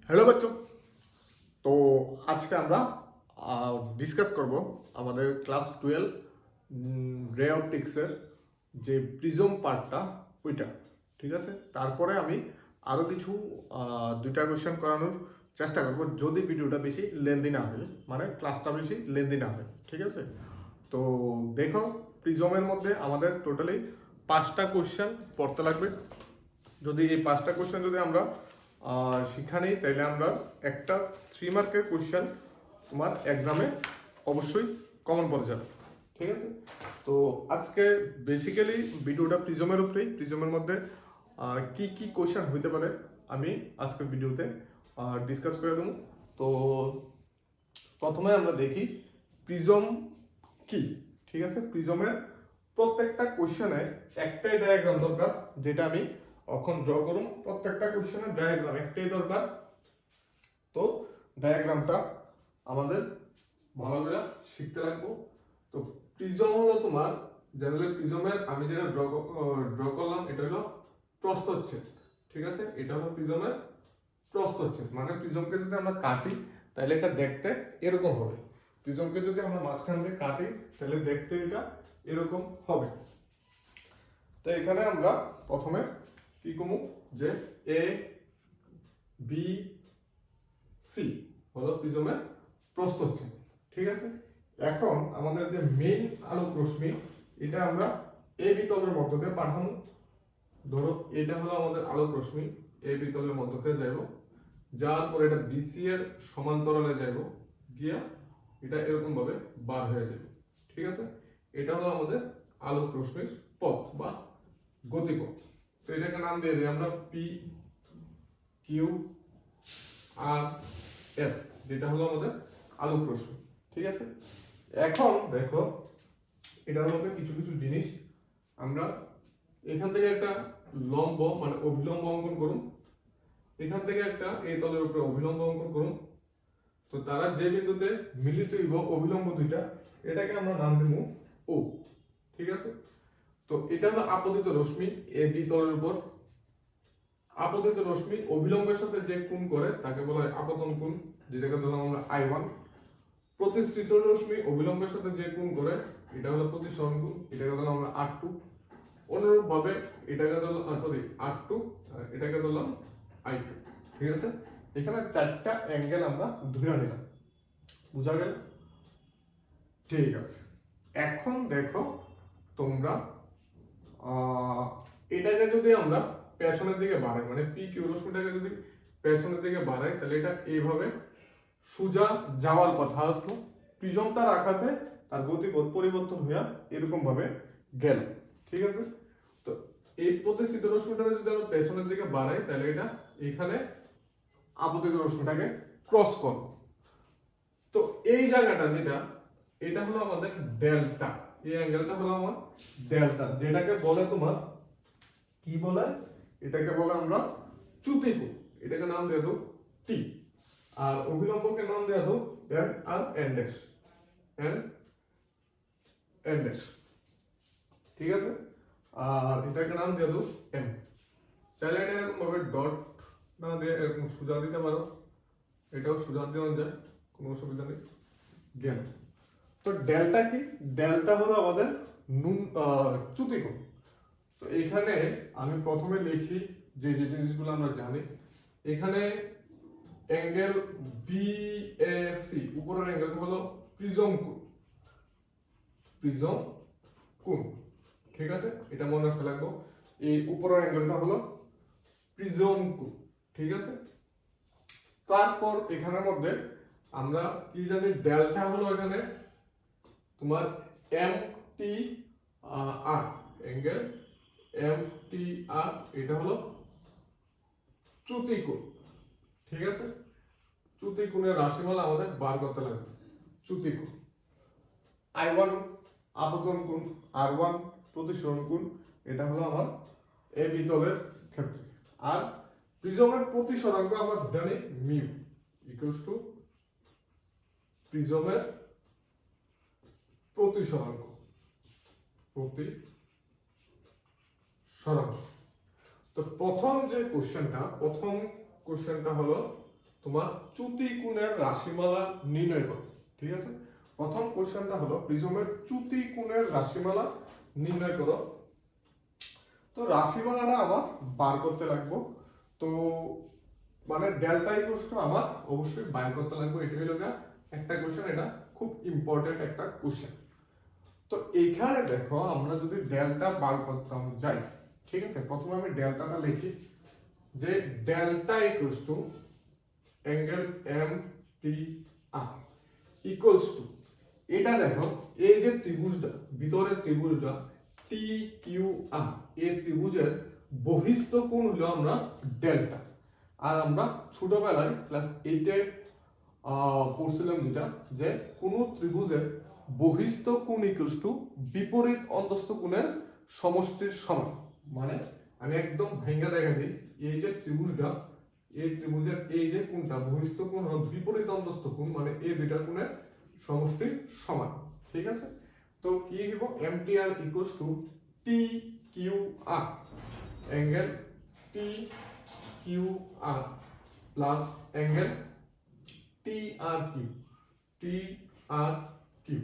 Hello বাচ্চো। তো আজকে আমরা ডিসকাস করব আমাদের ক্লাস 12 রে অপটিক্সের যে প্রিজম পার্টটা ওইটা, ঠিক আছে। তারপরে আমি আরও কিছু দুইটা কোয়েশ্চেন করানোর চেষ্টা করব যদি ভিডিওটা বেশি লেন্দি না হয়, মানে ক্লাসটা বেশি লেন্দি না হয়, ঠিক আছে। তো দেখো, প্রিজমের মধ্যে আমাদের টোটালি 5টা কোয়েশ্চেন পড়তে লাগবে। যদি এই 5টা কোয়েশ্চেন যদি আমরা শিক্ষা নেই, তাহলে আমরা একটা 3 মার্কের কোয়েশ্চেন তোমার এক্সামে অবশ্যই কমন পড়ে যাবে, ঠিক আছে। তো আজকে বেসিক্যালি ভিডিওটা প্রিজমের উপরেই, প্রিজমের মধ্যে কি কি কোয়েশ্চেন হইতে পারে আমি আজকের ভিডিওতে ডিসকাস করে দেবো। তো প্রথমে আমরা দেখি প্রিজম কি, ঠিক আছে। প্রিজমের প্রত্যেকটা কোশ্চেনে একটাই ডায়াগ্রাম দরকার, যেটা আমি এখন ড্র করুন। প্রত্যেকটা কোশ্চেনের ডায়াগ্রাম একটাই দরকার। তো ডায়াগ্রামটা আমাদের ভালো করে শিখতে লাগবো। তো প্রিজম হলো তোমার জেনারেল প্রিজমের আমি যেটা ড্র করলাম, এটা হলো প্রস্থচ্ছেদ, ঠিক আছে। এটা হলো প্রিজমের প্রস্থচ্ছেদ, মানে প্রিজমকে যদি আমরা কাটি তাহলে এটা দেখতে এরকম হবে। প্রিজমকে যদি আমরা মাঝখান দিয়ে কাটি তাহলে দেখতে এটা এরকম হবে। তো এখানে আমরা প্রথমে কি করব, যে এ বি সি হলো প্রিজমের প্রস্থচ্ছেদ, ঠিক আছে। এখন আমাদের যে মেইন আলোক রশ্মি, এটা আমরা এ বি তলের মধ্য দিয়ে পাঠাবো। ধরো এটা হলো আমাদের আলোক রশ্মি, এ বি তলের মধ্য দিয়ে যাইব, যাওয়ার পর এটা বিসি এর সমান্তরালে যাইব, গিয়া এটা এরকম ভাবে বার হয়ে যাবে, ঠিক আছে। এটা হলো আমাদের আলোক রশ্মির পথ বা গতিপথ। তো এটাকে নাম দিয়ে দিই আমরা পি কিউ আর এস, যেটা হলো আমাদের আলোক রশ্মি, ঠিক আছে। এখন দেখো, এটার মধ্যে কিছু কিছু জিনিস আমরা এখান থেকে একটা লম্ব মানে অভিলম্ব অঙ্কন করুন, এখান থেকে একটা এই তলের উপরে অভিলম্ব অঙ্কন করুন। তো তারা যে বিন্দুতে মিলিত হইব অভিলম্ব দুইটা, এটাকে আমরা নাম দেব ও, ঠিক আছে। তো এটা হলো আপতিত রশ্মি এ বি তলের উপর। আপতিত রশ্মি অভিলম্বের সাথে যে কোণ করে তাকে বলা হয় আপতন কোণ, যেটাকে ধরলাম আমরা I1। প্রতিসৃত রশ্মি অভিলম্বের সাথে যে কোণ করে এটা হলো প্রতিসরণ কোণ, এটাকে ধরলাম আমরা R2। অনুরূপ ভাবে এটাকে ধরলাম R2, এটাকে ধরলাম I2, ঠিক আছে। এখানে 4টা অ্যাঙ্গেল আমরা ধরে নিলাম, বুঝা গেল? ঠিক আছে। এখন দেখো তোমরা, এটাকে যদি আমরা পেছনের দিকে বাড়াই, মানে পি কিউ রশ্মিটাকে যদি পেছনের দিকে বাড়াই, তাহলে এটা এইভাবে সোজা যাওয়ার কথা আসলো। প্রিজমটা রাখাতে তার গতিপথ পরিবর্তন হইয়া এরকম ভাবে গেল, ঠিক আছে। তো এই প্রতিসৃত রশ্মিটাকে যদি আমরা পেছনের দিকে বাড়াই, তাহলে এটা এখানে আপতিত রশ্মিটাকে ক্রস করব। তো এই জায়গাটা যেটা, এটা হলো আমাদের ডেল্টা। এই অ্যাঙ্গেলটা হলো আমার ডেল্টা, যেটাকে বলে তোমার কি বলে, এটাকে বলে আমরা চ্যুতিকোণ। এটাকে নাম দিয়ে দাও টি, আর অভিলম্বকে নাম দিয়ে দাও এন আর N dash, N N dash, ঠিক আছে। আর এটাকে নাম দিয়ে দাও এম। চাইলে এটা এরকম ভাবে ডট না দিয়ে এরকম সোজা দিতে পারো, এটাও সোজা দেওয়া যায়, কোনো অসুবিধা নেই। গেল। তো ডেল্টা কি? ডেল্টা হলো আমাদের চ্যুতিকোণ। তো এখানে আমি প্রথমে লিখি যে যে জিনিসগুলো আমরা জানি। এখানে অ্যাঙ্গেল বিএসি, উপরের অ্যাঙ্গেলটা হলো প্রিজম কোণ, প্রিজম কোণ, ঠিক আছে। এটা মনে রাখতে লাগবে, এই উপরের অ্যাঙ্গেলটা হলো প্রিজম কোণ, ঠিক আছে। তারপর এখানের মধ্যে আমরা কি জানি, ডেল্টা হলো এখানে তোমার এম টি আর, অ্যাঙ্গেল এম টি আর, এটা হলো চ্যুতিকোণ, ঠিক আছে। চ্যুতিকোণের রাশিমালা আমাদের বার করতে লাগবে। চ্যুতিকোণ I1 আপতন কোণ, R1 প্রতিসরণ কোণ, এটা হলো আমার এ বি তলের ক্ষেত্রে। আর প্রিজমের প্রতিসরাঙ্ক আমরা জানি মিউ ইকুয়ালস টু প্রিজমের প্রতিসরাঙ্ক, প্রতিসরাঙ্ক। তো প্রথম কোশ্চেনটা হলো তোমার চ্যুতি কোণের রাশিমালা নির্ণয় করো। ঠিক আছে, প্রথম কোশ্চেনটা হলো প্রিজমের চ্যুতি কোণের রাশিমালা নির্ণয় করো। তো রাশিমালাটা আমার বার করতে লাগবো। তো মানে ডেল্টা ইকুয়ালস টু আমার অবশ্যই বাইর করতে লাগবে। এটা হলো একটা কোশ্চেন, এটা খুব ইম্পর্টেন্ট একটা কোশ্চেন। তো এইখানে দেখো আমরা যদি ডেল্টা বার করতাম যাই, ঠিক আছে, প্রথমে আমি ডেল্টাটা লিখি যে delta equals to angle M T R equals to, এটা দেখো এই যে ত্রিভুজটা, ভিতরের ত্রিভুজটা টি কিউ আর, এই ত্রিভুজের বহিস্থ কোণ হলো আমরা ডেল্টা। আর আমরা ছোটবেলায় ক্লাস 8 এ পড়ছিলাম যেটা, যে কোন ত্রিভুজের বহিস্থ কোণ ইকুয়ালস টু বিপরীত অন্তস্থ কোণের সমষ্টির সমান। মানে আমি একদম ভেঙে দেখা দিই, এই যে ত্রিভুজটা, এই ত্রিভুজের এই যে কোণটা বহিস্থ কোণ হলো বিপরীত অন্তস্থ কোণ, মানে এই দুইটা কোণের সমষ্টির সমান। ঠিক আছে, তো কি হইব MTR equals to T Q R, angle T Q R plus angle T R Q, T R Q.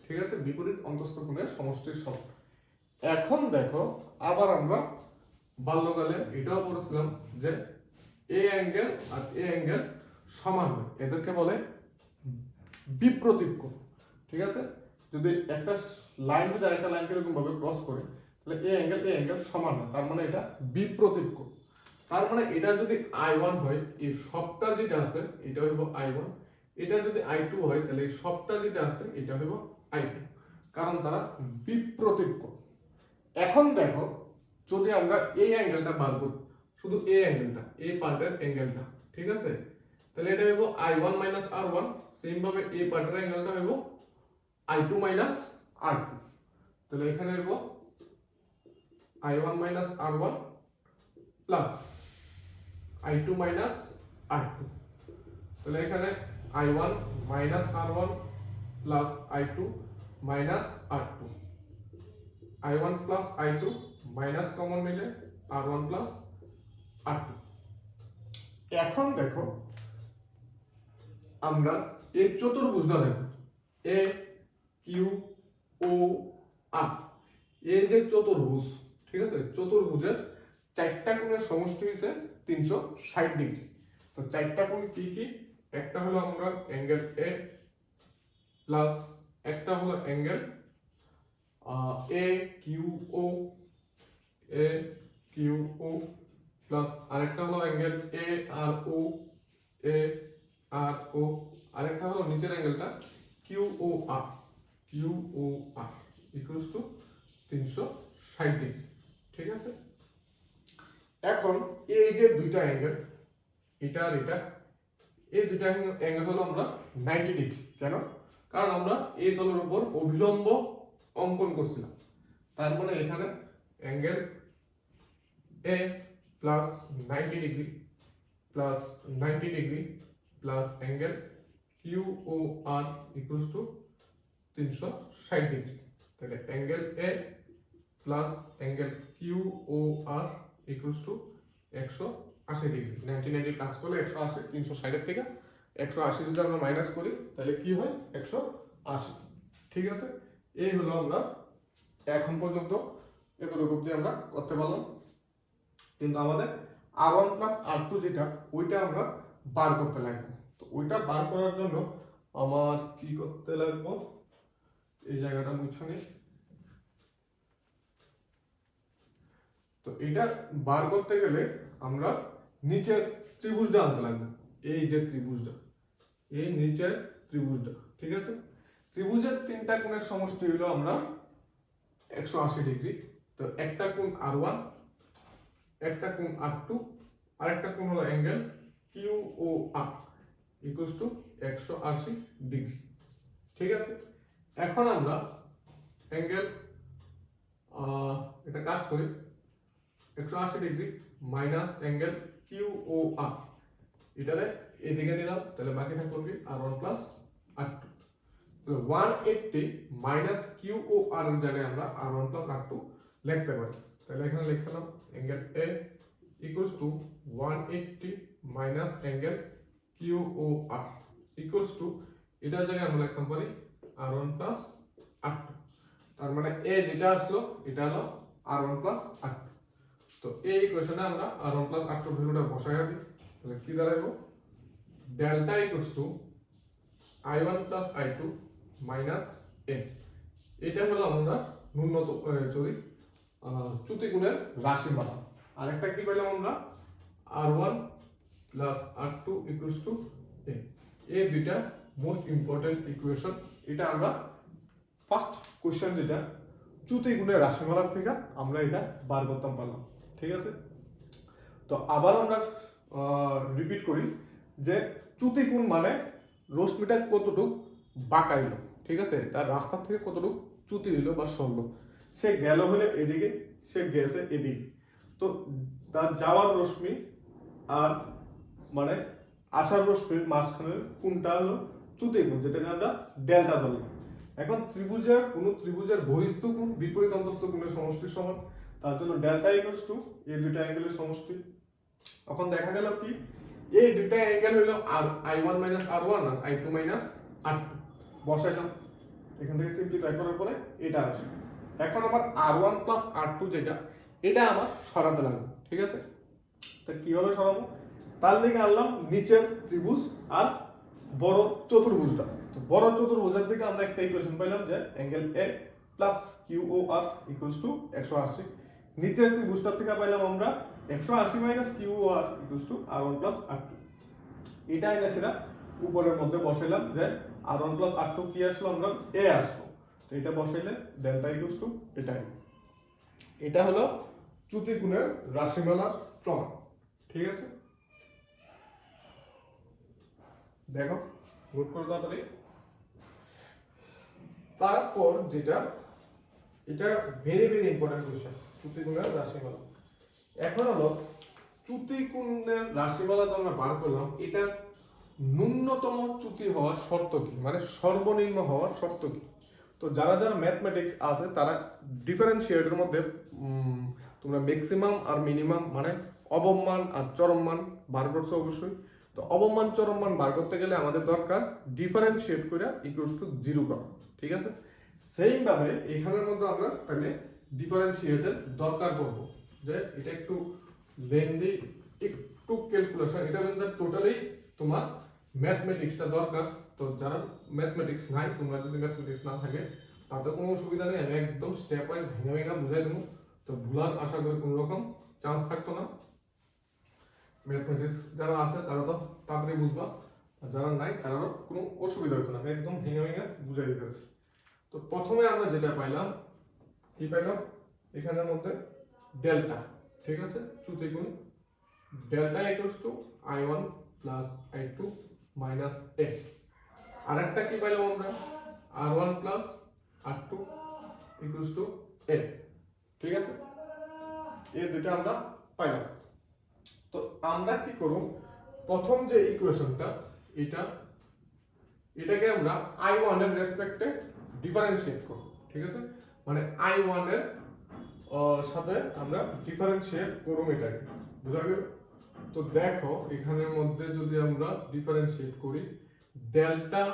ঠিক আছে, বিপরীত অন্তস্থ কোণের সমষ্টির সমান। এখন দেখো আবার আমরা বাল্যকালে এটাও পড়েছিলাম যে এ অ্যাঙ্গেল আর এ অ্যাঙ্গেল সমান হয়, এদেরকে বলে বিপ্রতীপ কোণ। ঠিক আছে, যদি একটা লাইন যদি আরেকটা লাইনকে এরকম ভাবে ক্রস করে, তাহলে এ অ্যাঙ্গেল সমান হয়, তার মানে এটা বিপ্রতীপ কোণ। তার মানে এটা যদি I1 হয়, এই সবটা যেটা আছে এটা হইব I1, এটা যদি I2 হয় তাহলে এই সবটা যেটা আছে এটা হইব I2, কারণ তারা বিপ্রতীপ কোণ। এখন দেখো যদি আমরা এই অ্যাঙ্গেলটা বার করি, শুধু এই অ্যাঙ্গেলটা, এই পার্টের অ্যাঙ্গেলটা, ঠিক আছে, তাহলে এটা হইব I1 মাইনাস R1, সেম ভাবে এই পার্টের অ্যাঙ্গেলটা হইব I2 মাইনাস R2। তাহলে এখানে হইব I1 minus R1 plus I2 minus R2। তাহলে এখানে I1 minus R1 plus I2 minus R2, I1 plus I2 minus common নিলে R1 প্লাস R2। এখন দেখো আমরা এই চতুর্ভুজটা দেখো এ কিউ ও আর, এর যে চতুর্ভুজ, ঠিক আছে, চতুর্ভুজের চারটা কোণের সমষ্টি হইছে 360 ডিগ্রি। তো চারটা কোণ কি কি? একটা হলো আমরা অ্যাঙ্গেল এ প্লাস একটা হলো angle A Q O, A Q O plus আরেকটা হলো অ্যাঙ্গেল এ আর ও, এ আর ও, আরেকটা হলো নিচের অ্যাঙ্গেলটা Q O R, Q O R equals to 360 degree. ঠিক আছে, এখন এই যে দুইটা অ্যাঙ্গেল, এটা আর এটা, এই দুইটা অ্যাঙ্গেল হলো আমরা 90 ডিগ্রি। কেন? কারণ আমরা এই তলের উপর অভিলম্ব অঙ্কন করছিলাম। তার মানে এখানে angle A plus 90 degree plus 90 degree plus angle Q O R equals to 360 degree. তাহলে angle A plus angle Q O R equals to 180 degree. 90 90 কাজ করলে 180, 360 এর থেকে 180 যদি আমরা মাইনাস করি তাহলে কি হয় 180। ঠিক আছে, এই হলো আমরা এখন পর্যন্ত এতটুকু অবধি আমরা করতে পারলাম। কিন্তু আমাদের R1 প্লাস R2 যেটা, ওইটা আমরা বার করতে লাগবে। তো ওইটা বার করার জন্য আমার কি করতে লাগবে, এই জায়গাটা মুছে নিই। তো এটা বার করতে গেলে আমরা নিচের ত্রিভুজটা আনতে লাগবে, এই যে ত্রিভুজটা, এই নিচের ত্রিভুজটা। ঠিক আছে, ত্রিভুজের তিনটা কোণের সমষ্টি হলো আমরা 180 ডিগ্রি। তো একটা কোণ R1, একটা কোণ R2, আর একটা কোণ হলো angle Q O R equals to 180 degree. ঠিক আছে, এখন আমরা অ্যাঙ্গেল এটা কাজ করি, 180 degree minus angle Q O R, এটারে এদিকে নিলাম, তাহলে বাকি থাকলো কি R1 প্লাস R2। তো 180 মাইনাস কিউ ও আর এর জায়গায় আমরা R1 প্লাস R2 লিখতে পারি। তাহলে এখানে লিখলাম angle A equals to 180 minus angle Q O R equals to এটার জায়গায় আমরা লিখতে পারি r1 প্লাস r2। তার মানে এ যেটা আসলো এটা হলো r1 প্লাস r2। তো এই ইকুয়েশনে আমরা r1 প্লাস r2 ভ্যালুটা বসাইয়া দিই, তাহলে কি দাঁড়াইবো delta equals to i1 plus i2 minus a। এটা হলো আমরা ন্যূনতম যদি চ্যুতিগুণের রাশিমালা। আরেকটা কি পেলাম আমরা r1 plus r2 equals to a। এই দুইটা মোস্ট ইম্পর্টেন্ট ইকুয়েশন। এটা আমরা ফার্স্ট কোশ্চেন যেটা চ্যুতিগুণের রাশিমালা থেকে আমরা এটা বার করতাম পারলাম, ঠিক আছে। তো আবার আমরা রিপিট করি যে চ্যুতিগুণ মানে রশ্মিটা কতটুক বাঁকাইলো, ঠিক আছে, তার রাস্তা থেকে কতটুক চ্যুতি হইলো বা সরলো। সে গেল হলে এদিকে, সে গেছে এদিকে, তো তার যাওয়ার রশ্মি আর মানে আসার রশ্মির মাঝখানের কোনটা হলো চ্যুতিগুণ, যেটাকে আমরা ডেল্টা বলি। এখন ত্রিভুজের বহিস্থ কোণ বিপরীত অন্তস্থ কোণের সমষ্টির সমান, তার জন্য ডেল্টা ইকুয়ালস টু এই দুইটা অ্যাঙ্গেলের সমষ্টি। এখন দেখা গেল কি এই দুইটা অ্যাঙ্গেল হলো i1 মাইনাস r1 আর i2 মাইনাস r2 বসাইলাম, এখান থেকে সিম্পলিফাই করার পরে এটা আসে। এখন আমার r1 প্লাস r2 যেটা এটা আমার সরাতে লাগবে, ঠিক আছে। তা কিভাবে সরাবো, তার দিকে আনলাম নিচের ত্রিভুজ আর বড় চতুর্ভুজটা। তো বড় চতুর্ভুজের দিকে আমরা একটা ইকুয়েশন পাইলাম যে angle A plus Q O R equals to 180। নিচের ত্রিভুজটা থেকে পাইলাম আমরা 180 minus Q O R equals to r1 plus r2। এটা এনে সেটা উপরের মধ্যে বসাইলাম যে r1 প্লাস r2 কি আসলো, আমরা a আসলো। তো এটা বসাইলে ডেল্টা ইকুয়ালস টু এটাই। এটা হলো চ্যুতিগুণের রাশিমালার প্রমাণ, ঠিক আছে। দেখো নোট করো তাড়াতাড়ি। তারপর যেটা এটা ভেরি ভেরি ইম্পর্টেন্ট কোশ্চেন, চ্যুতিগুণের রাশিমালা। এখন হলো চ্যুতিগুণের রাশিমালা তো আমরা বার করলাম, এটা ন্যূনতম চ্যুতি হওয়ার শর্ত কি, মানে সর্বনিম্ন হওয়ার শর্ত কি। তো যারা যারা ম্যাথমেটিক্স আছে তারা ডিফারেন্সিয়েটের মধ্যে তোমরা ম্যাক্সিমাম আর মিনিমাম মানে অবমান আর চরম মান বার করছো অবশ্যই। তো অবমান চরম মান বার করতে গেলে আমাদের দরকার ডিফারেন্সিয়েট করে ইকুয়ালস টু 0 করা, ঠিক আছে। সেম ভাবে এখানের মধ্যে আমরা তাহলে ডিফারেন্সিয়েটের দরকার পড়ব, যে এটা একটু লেন্দি একটু ক্যালকুলেশন, এটা কিন্তু টোটালি তোমার ম্যাথমেটিক্সটা দরকার। তো যারা ম্যাথমেটিক্স নাই, তোমরা যদি ম্যাথমেটিক্স না থাকে তাতে কোনো অসুবিধা নেই, আমি একদম স্টেপ ওয়াইজ ভেঙে ভেঙে বুঝাই দেবো। তো ভুলার আশা করি কোনো রকম চান্স থাকতো না। ম্যাথমেটিক্স যারা আছে তারা তো তাড়াতাড়ি বুঝবা, আর যারা নাই তারাও কোনো অসুবিধা হতো না, আমি একদম ভেঙে ভেঙে বুঝাই দিতেছি। তো প্রথমে আমরা যেটা পাইলাম কি পাইলাম এখানের মধ্যে ডেল্টা, ঠিক আছে, চ্যুতিগুণ delta equals to i1 plus i2 minus a। আরেকটা কি পাইলাম আমরা r1 plus r2 equals to a, ঠিক আছে। এই দুটো আমরা পাইলাম। তো আমরা কি করব, প্রথম যে ইকুয়েশনটা এটাকে আমরা i1 এর রেসপেক্টে ডিফারেন্সিয়েট করব, ঠিক আছে। মানে i1 এর সাথে আমরা ডিফারেন্সিয়েট করব, এটাকে বুঝা গেল। তো দেখো এখানের মধ্যে যদি আমরা ডিফারেন্সিয়েট করি, ডেল্টা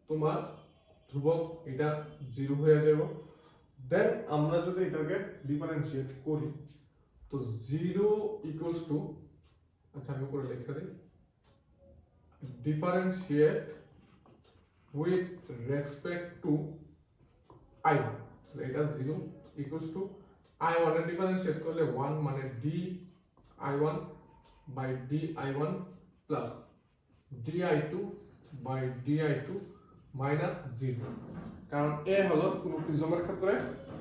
তোমার ধ্রুবক, এটা 0 হয়ে যাবে। দেন আমরা যদি এটাকে ডিফারেন্সিয়েট করি তো 0 ইকুয়ালস টু, আচ্ছা আমি উপরে লিখে দিই, differentiate with respect two i1, তাহলে এটা 0 ইকুয়ালস টু i1 এর ডিফারেন্সিয়েট করলে 1 মানে di1 by di1 plus di2 by di2 minus 0। কারণ এ হলো কোনো প্রিজমের ক্ষেত্রে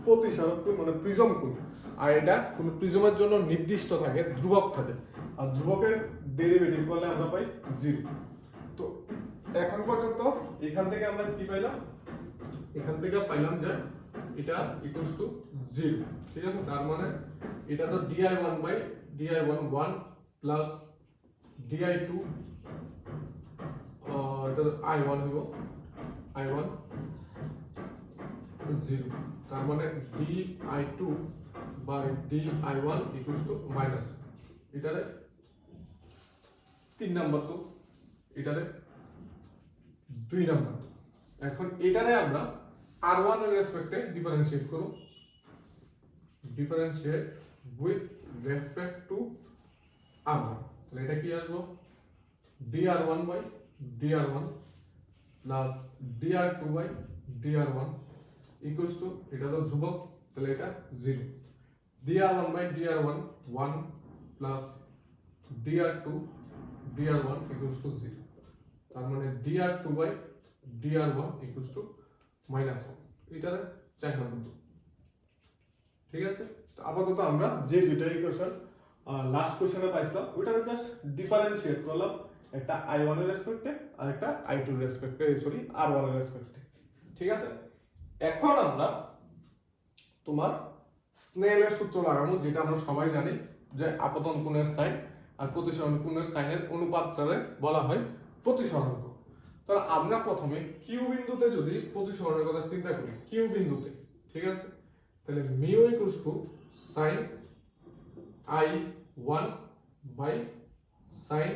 প্রতিসারক কোণ মানে প্রিজম কোণ, আর এটা কোনো প্রিজমের জন্য নির্দিষ্ট থাকে, ধ্রুবক থাকে, আর ধ্রুবকের ডেরিভেটিভ করলে আমরা পাই 0। তো এখন পর্যন্ত এখান থেকে আমরা কি পাইলাম, এখান থেকে পাইলাম যে এটা ইকুয়ালস টু 0, ঠিক আছে। তার মানে এটা তো di1 by di1 1 plus di2 এটা i1 হইব i1 0, তার মানে di2 by di1 equals to minus, এটারে 3 নাম্বার। তো এটারে 2 নাম্বার। এখন এটারে আমরা r1 এর রেসপেক্টে ডিফারেন্সিয়েট করব, differentiate with respect to r1। তাহলে এটা কি আসবে, dr1 by dr1 plus dr2 by dr1 equals to, এটা তো ধ্রুবক তাহলে এটা 0, dr1 by dr1 1 plus dr2 dr1 equals two 0। তার মানে dr2 by dr1 equals to -1। এটার চার নম্বর। ঠিক আছে, তো আপাতত আমরা যে দুইটা ইকুয়েশন লাস্ট কোশ্চেনে পাইছিলাম ওইটারে জাস্ট ডিফারেন্সিয়েট করলাম, একটা i1 এর রেসপেক্টে আর একটা i2 এর রেসপেক্টে, সরি r1 এর রেসপেক্টে। ঠিক আছে, এখন আমরা তোমার স্নেলের সূত্র লাগাবো, যেটা আমরা সবাই জানি যে আপতন কোণের সাইন আর প্রতিসরণ কোণের সাইনের অনুপাতটারে বলা হয় প্রতিসরাঙ্ক। তাহলে আমরা প্রথমে কিউ বিন্দুতে যদি প্রতিসরণের কথা চিন্তা করি, কিউ বিন্দুতে, ঠিক আছে, তাহলে mu equals to sin i1 by sin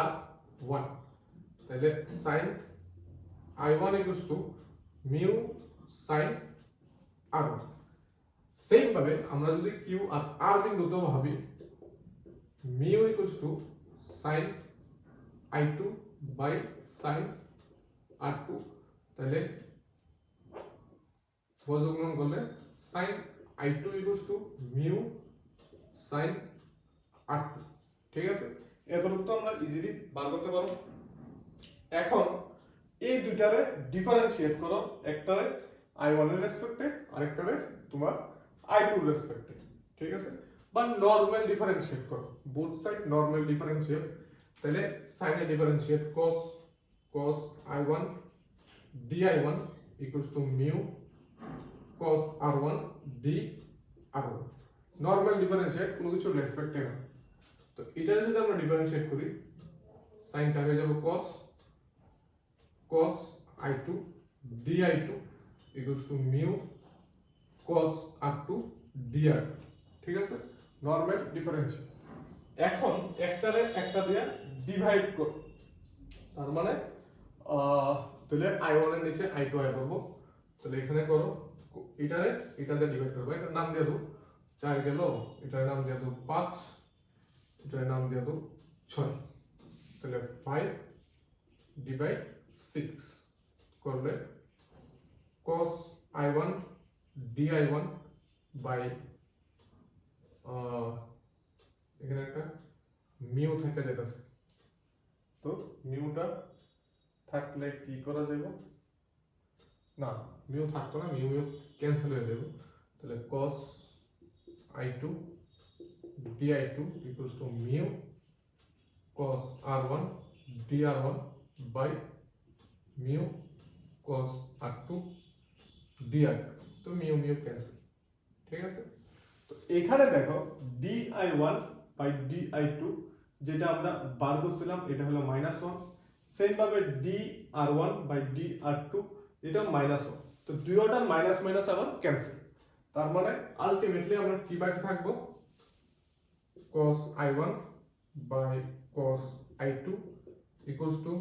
r1। তাহলে sin i1 equals to mu sin r1। Same ভাবে আমরা যদি কিউ আর আর বিন্দুতে ভাবি, mu equals to sin i2 by sin r2, তাহলে বর্গমূল করলে sin i2 equals to mu sin r2। ঠিক আছে, এতটুকু তো আমরা ইজিলি বার করতে পারবো। এখন এই দুইটারে ডিফারেন্সিয়েট করো, একটারে i1 এর রেসপেক্টে আরেকটারে তোমার i2 এর রেসপেক্টে। ঠিক আছে, বা নরমাল ডিফারেন্সিয়েট করো, বোথ সাইড নরমাল ডিফারেন্সিয়েট। তাহলে sin A differentiate cos i1 di1 equals to mu cos r1 dr1। Normal differentiate কোনো কিছু রেসপেক্টে না। তো এটা যদি আমরা ডিফারেন্সিয়েট করি, সাইনটা হয়ে যাবে cos i2 di2 equals to mu cos r2 dr। ঠিক আছে, নরমাল ডিফারেন্সিয়েট। এখন একটারে একটা দিয়ে ডিভাইড করব, তার মানে তাহলে i1 এর নিচে i2 আই করব। তাহলে এখানে করো, এটারে এটাতে ডিভাইড করব, এটার নাম দিয়ে দাও 4 গেল, এটার নাম দিয়ে দাও 5, এটার নাম দিয়ে দাও 6। তাহলে 5 ডিভাইড 6 করলে cos i1 di1 বাই এখানে একটা মিউ থেকে যেতেছে, তো মিউটা থাকলে কি করা যাবে, না মিউ থাকতো না, মিউ ক্যান্সেল হয়ে যাবে। তাহলে cos i2 di2 equals to mu cos r1 dr1 by mu cos r2 dr। তো মিউ ক্যান্সেল। ঠিক আছে, তো এখানে দেখো di1 বাই di2 যেটা আমরা বার করছিলাম এটা হলো -1, সেম ভাবে dr1 বাই dr2 এটা -1। তো দুইটার মাইনাস মাইনাস আবার ক্যান্সেল, তার মানে আলটিমেটলি আমরা কি বাকি থাকবো, cos i1 by cos i2 equals to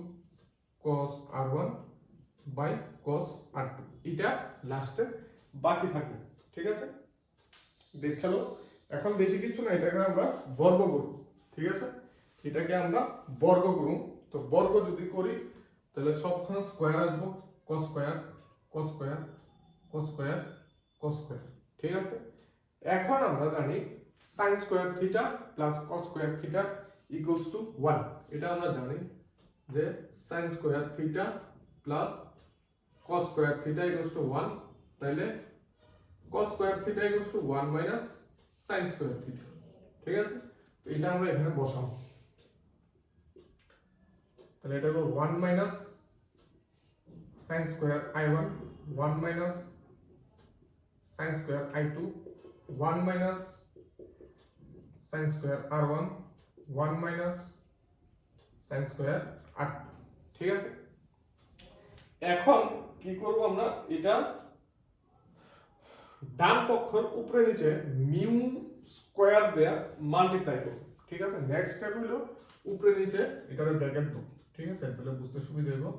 cos r1 by cos r2, এটা লাস্টে বাকি থাকবে। ঠিক আছে, দেখালো। এখন বেশি কিছু না, এটাকে আমরা বর্গ করব। ঠিক আছে, এটাকে আমরা বর্গ করব। তো বর্গ যদি করি তাহলে সবখানে স্কয়ার আসবো, cos square cos square cos square cos square. ঠিক আছে, এখন আমরা জানি sin square theta plus cos square theta equals to 1। এটা আমরা জানি যে sin square theta plus cos square theta equals to 1, তাহলে cos square theta equals to 1 minus sin square theta. ঠিক আছে, তো এটা আমরা এখানে বসাবো। তাহলে এটা হবে 1 minus sin square i1, 1 minus sin square i2, 1 minus sin square r1, 1 minus sin square r2। ঠিক আছে, এখন কি করব আমরা, এটা ডান পক্ষের উপরে নিচে মিউ স্কয়ার দেয়া মাল্টিপ্লাই করব। ঠিক আছে। নেক্সট স্টেপ হলো উপরে নিচে এটার ব্র্যাকেট দাও, ঠিক আছে, তাহলে বুঝতে সুবিধা হবে।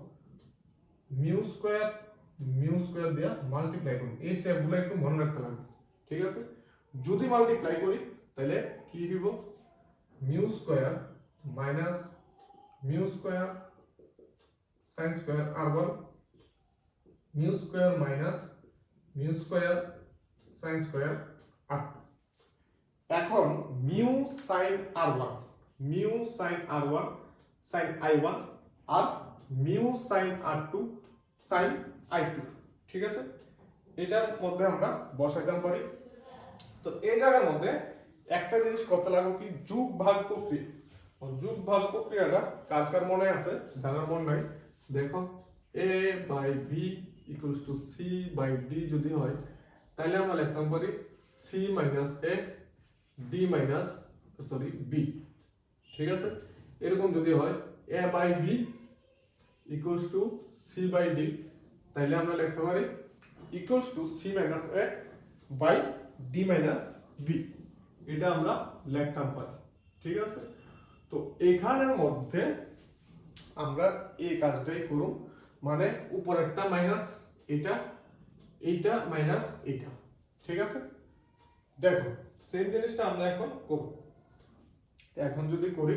মিউ স্কয়ার দিয়া মাল্টিপ্লাই করুন, এই স্টেপগুলো একটু মনে রাখতে লাগবে, ঠিক আছে। যদি মাল্টিপ্লাই করি তাহলে কি হইব, mu square minus mu square sine square r1 mu square minus mu square sine square r2। এখন mu sine r1 mu sine r1 sine i1 আর mu sine r2 sine i2, ঠিক আছে। এটার মধ্যে আমরা বসাইতে পারি। তো এই জায়গার মধ্যে একটা জিনিস করতে লাগবে কি, যোগ ভাগ প্রক্রিয়া। যোগ ভাগ প্রক্রিয়াটা কার কার মনে আছে, জানার মন নাই, দেখো a by b equals to c by d যদি হয় তাহলে আমরা লিখতাম পারি c minus a d minus b, ঠিক আছে। এরকম যদি হয় a by b equals to c by d তাহলে আমরা লিখতে পারি equals to c minus a by d minus b, এটা আমরা লিখতাম পারি, ঠিক আছে। তো এখানের মধ্যে আমরা এই কাজটাই করব, মানে উপরেরটা মাইনাস এটা, এইটা মাইনাস এটা, ঠিক আছে। দেখো সেম জিনিসটা আমরা এখন করব। এখন যদি করি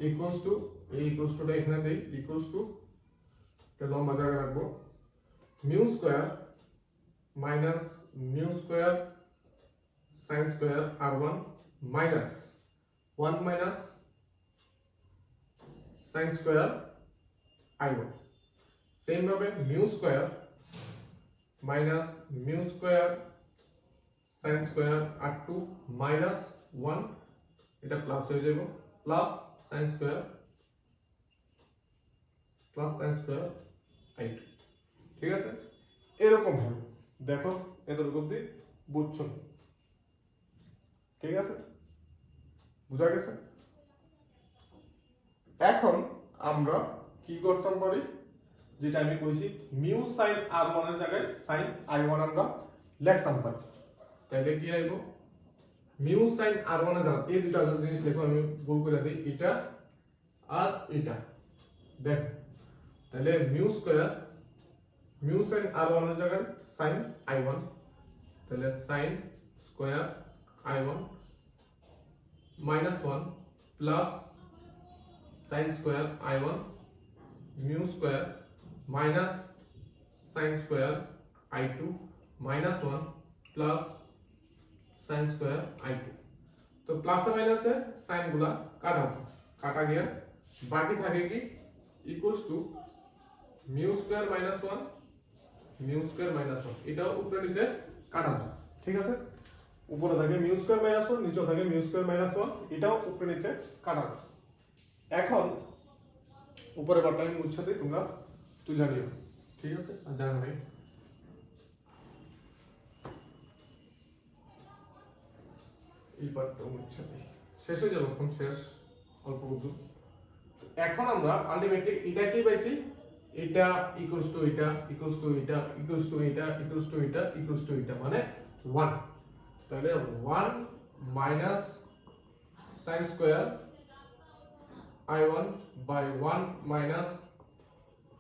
ইকুয়ালস টু এই ইকুয়ালস টুটা এখানে দেই, ইকুয়ালস টু এটা লম্বা জায়গা রাখবো, mu square minus mu square sine square r1 minus 1 minus sine square i1। Same ভাবে mu square minus mu square sine square r2 minus 1, এটা প্লাস হয়ে যাবে, প্লাস সাইন স্কয়ার i2, ঠিক আছে। এরকম হবে, দেখো এতটুকু অবধি বুঝছো, ঠিক আছে, বুঝা গেছে। এখন আমরা কি করতাম পারি, যেটা আমি কইছি মিউ সাইন r1 এর জায়গায় সাইন i1 আমরা লিখতাম পারি, তাহলে কি আইবো, মিউ সাইন r1 এর জায়গায় এই দুটো জিনিস লিখো, আমি ভুল করে দিই, এটা আর এটা, দেখ তাহলে মিউ সাইন r1 এর জায়গায় সাইন i1, তাহলে sign square i1 minus 1 plus sign square i1 mu square minus sine square i2 minus 1 plus sign square i2। তো প্লাসে মাইনাসে সাইন গুলা কাটা গিয়ে বাকি থাকে কি equals to mu square minus 1 mu square minus 1, এটাও উপরে নিচে কাটা যায়, ঠিক আছে। উপরে থাকে মিউ স্কয়ার মাইনাস 1, নিচে থাকে মিউ স্কয়ার মাইনাস 1, এটাও উপরে নিচে কাটা যায়। এখন উপরে পার্টটা আমি মুছে দিই, তোমরা তুলে নিও, ঠিক আছে, আর জানা নাই এই পার্টটা মুছে দিই, শেষ হয়ে যাবে, এখন শেষ অল্প কিছু। এখন আমরা আলটিমেটলি এটা কি পাইছি, এটা ইকুয়ালস টু এটা ইকুয়ালস টু এটা ইকুয়ালস টু এটা ইকুয়ালস টু এটা ইকুয়ালস টু এটা মানে 1, তাহলে 1 minus sine square i1 by 1 minus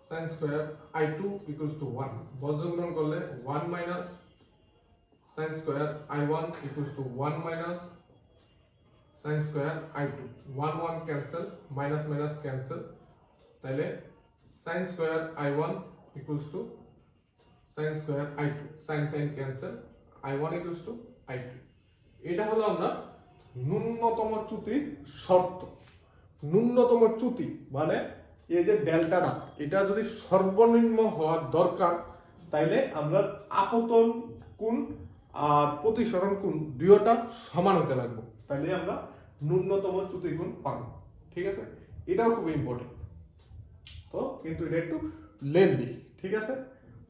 sine square i2 equals to 1, বর্গমূল করলে 1 minus sine square i1 equals to 1 minus sine square i2, 1 1 cancel, minus minus cancel, তাহলে sin square i1 equals to sin square i2, sin cancel, i1 equals to i2। এটা হলো আমরা ন্যূনতম চ্যুতির শর্ত। ন্যূনতম চ্যুতি মানে এই যে ডেল্টাটা, এটা যদি সর্বনিম্ন হওয়ার দরকার তাইলে আমরা আপতন কোণ আর প্রতিসরণ কোণ দুইটা সমান হতে লাগবে, তাইলে আমরা ন্যূনতম চ্যুতি কোণ পাবো, ঠিক আছে। এটাও খুব ইম্পর্টেন্ট, তো কিন্তু এটা একটু লেন্দি, ঠিক আছে।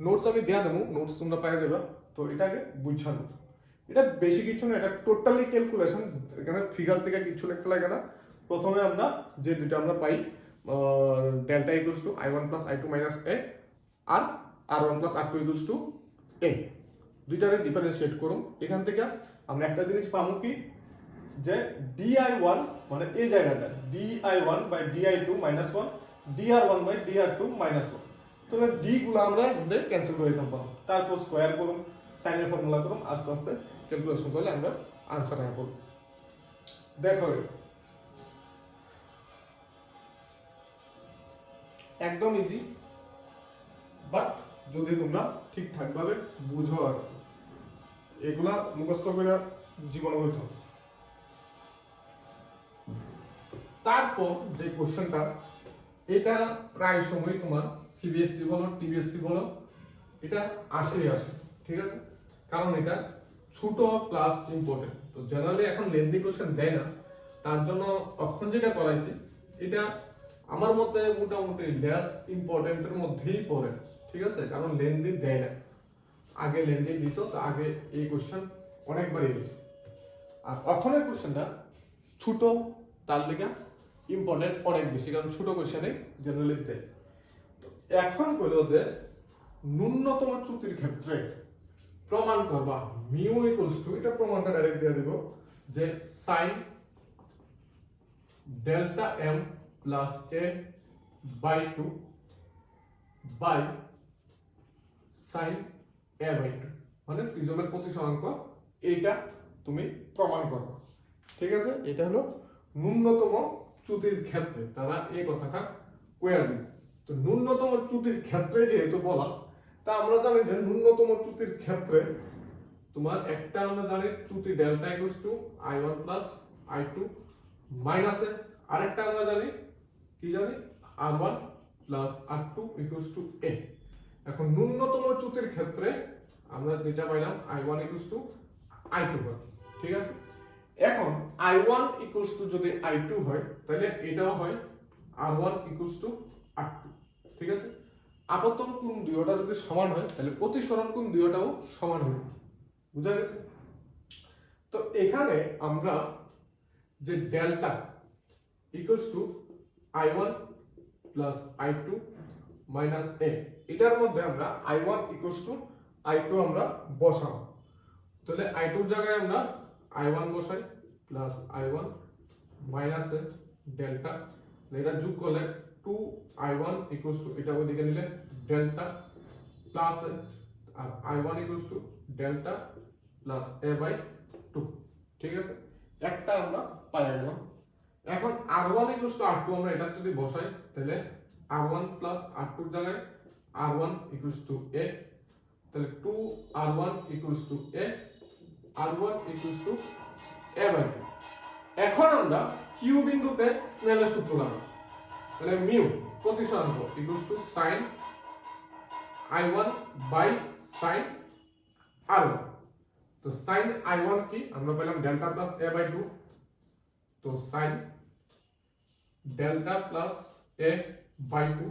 নোটস আমি দেয়া দেবো, নোটস তোমরা পেয়ে যাবে, তো এটাকে বুঝানো, এটা বেশি কিছু না, এটা টোটালি ক্যালকুলেশন, এখানে ফিগার থেকে কিছু লিখতে লাগে না। প্রথমে আমরা যে দুটো আমরা পাই delta equals to i1 plus i2 minus a আর r1 plus r2 equals to a, দুইটারে ডিফারেন্সিয়েট করুন। এখান থেকে আমরা একটা জিনিস পাবো কি, যে di1 মানে এই জায়গাটা di1 by di2 minus 1 dr1 by dr2 minus 1। তাহলে ডি গুলো আমরা ক্যান্সেল করে দিতাম পারবো, তারপর স্কোয়ার করুন, সাইনের ফর্মুলা করুন, আস্তে আস্তে ক্যালকুলেশন করলে আমরা আনসার আয় করব। দেখো একদম ইজি, বাট যদি তোমরা ঠিকঠাক ভাবে বুঝো আর এগুলা মুখস্থ করে জীবন হইতো। তারপর যে কোশ্চেনটা, এটা প্রায় সময় তোমার সিবিএসসি বলো টিবিএসসি বলো এটা আসেই আসে, ঠিক আছে, কারণ এটা ছোট প্লাস ইম্পর্টেন্ট। তো জেনারেলি এখন লেন্দি কোশ্চেন দেয় না, তার জন্য তখন যেটা করাইছি এটা আমার মতে মোটামুটি লেস ইম্পর্টেন্টের মধ্যেই পড়ে, ঠিক আছে, কারণ লেন্দি দেয় না। আগে লেন্দি দিত, তো আগে এই কোশ্চেন অনেকবারই দিয়েছে, আর অখনের কোশ্চেনটা ছোট, তার লেগে ইম্পর্টেন্ট অনেক বেশি, কারণ ছোট কোশ্চেনে জেনারেলি দেয়। তো এখন কইল ওদের ন্যূনতম চ্যুতির ক্ষেত্রে প্রমাণ করবা মিউ ইকুয়ালস টু, এটা প্রমাণটা ডাইরেক্ট দিয়ে দিব যে sin delta m plus a by 2 by sin a by 2, মানে প্রিজমের প্রতিসরাঙ্ক, এইটা তুমি প্রমাণ করবে, ঠিক আছে। এটা হলো ন্যূনতম চ্যুতির ক্ষেত্রে তারা এই কথাটা কইয়া দিবে। তো ন্যূনতম চ্যুতির ক্ষেত্রে যেহেতু বলা, তা আমরা জানি যে ন্যূনতম চ্যুতির ক্ষেত্রে তোমার একটা আমরা জানি চ্যুতি delta equals to i1 plus i2 minus a, আরেকটা আমরা জানি কি জানি r1 plus r2 equals to a। এখন ন্যূনতম চ্যুতির ক্ষেত্রে আমরা যেটা পাইলাম i1 ইকুয়ালস টু i2 হয়, ঠিক আছে। এখন i1 ইকুয়ালস টু যদি i2 হয়, তাহলে এটাও হয় r1 ইকুয়ালস টু r2, ঠিক আছে। আপতন কোণ দুইটা যদি সমান হয়, তাহলে প্রতিসরণ কোণ দুইটাও সমান হবে, বুঝা গেছে। তো এখানে আমরা যে delta equals to i1 plus i2 minus a, এটার মধ্যে আমরা i1 ইকুয়ালস টু i2 আমরা বসাবো। তাহলে i2 এর জায়গায় আমরা i1 বসাই প্লাস i1 মাইনাস এ ডেল্টা, এটা যোগ করলে 2i1 ইকুয়ালস টু, এটা ওইদিকে নিলে ডেল্টা প্লাস এ, আর i1 equals to delta plus a by 2, ঠিক আছে। একটা আমরা পাইয়া গেলাম। এখন r1 ইকুয়ালস টু r2 আমরা এটা যদি বসাই, তাহলে r1 প্লাস r2 এর জায়গায় r1 ইকুয়ালস টু a, তাহলে 2r1 equals to a, r1 equals to a by 2। এখন আমরা কিউ বিন্দুতে স্নেলের সূত্র লাগাবো, তাহলে মিউ প্রতিসরাঙ্ক equals to sin i1 by sin r1। তো sin i1 কি আমরা পেলাম ডেল্টা প্লাস a বাই 2, তো sin delta plus a by 2,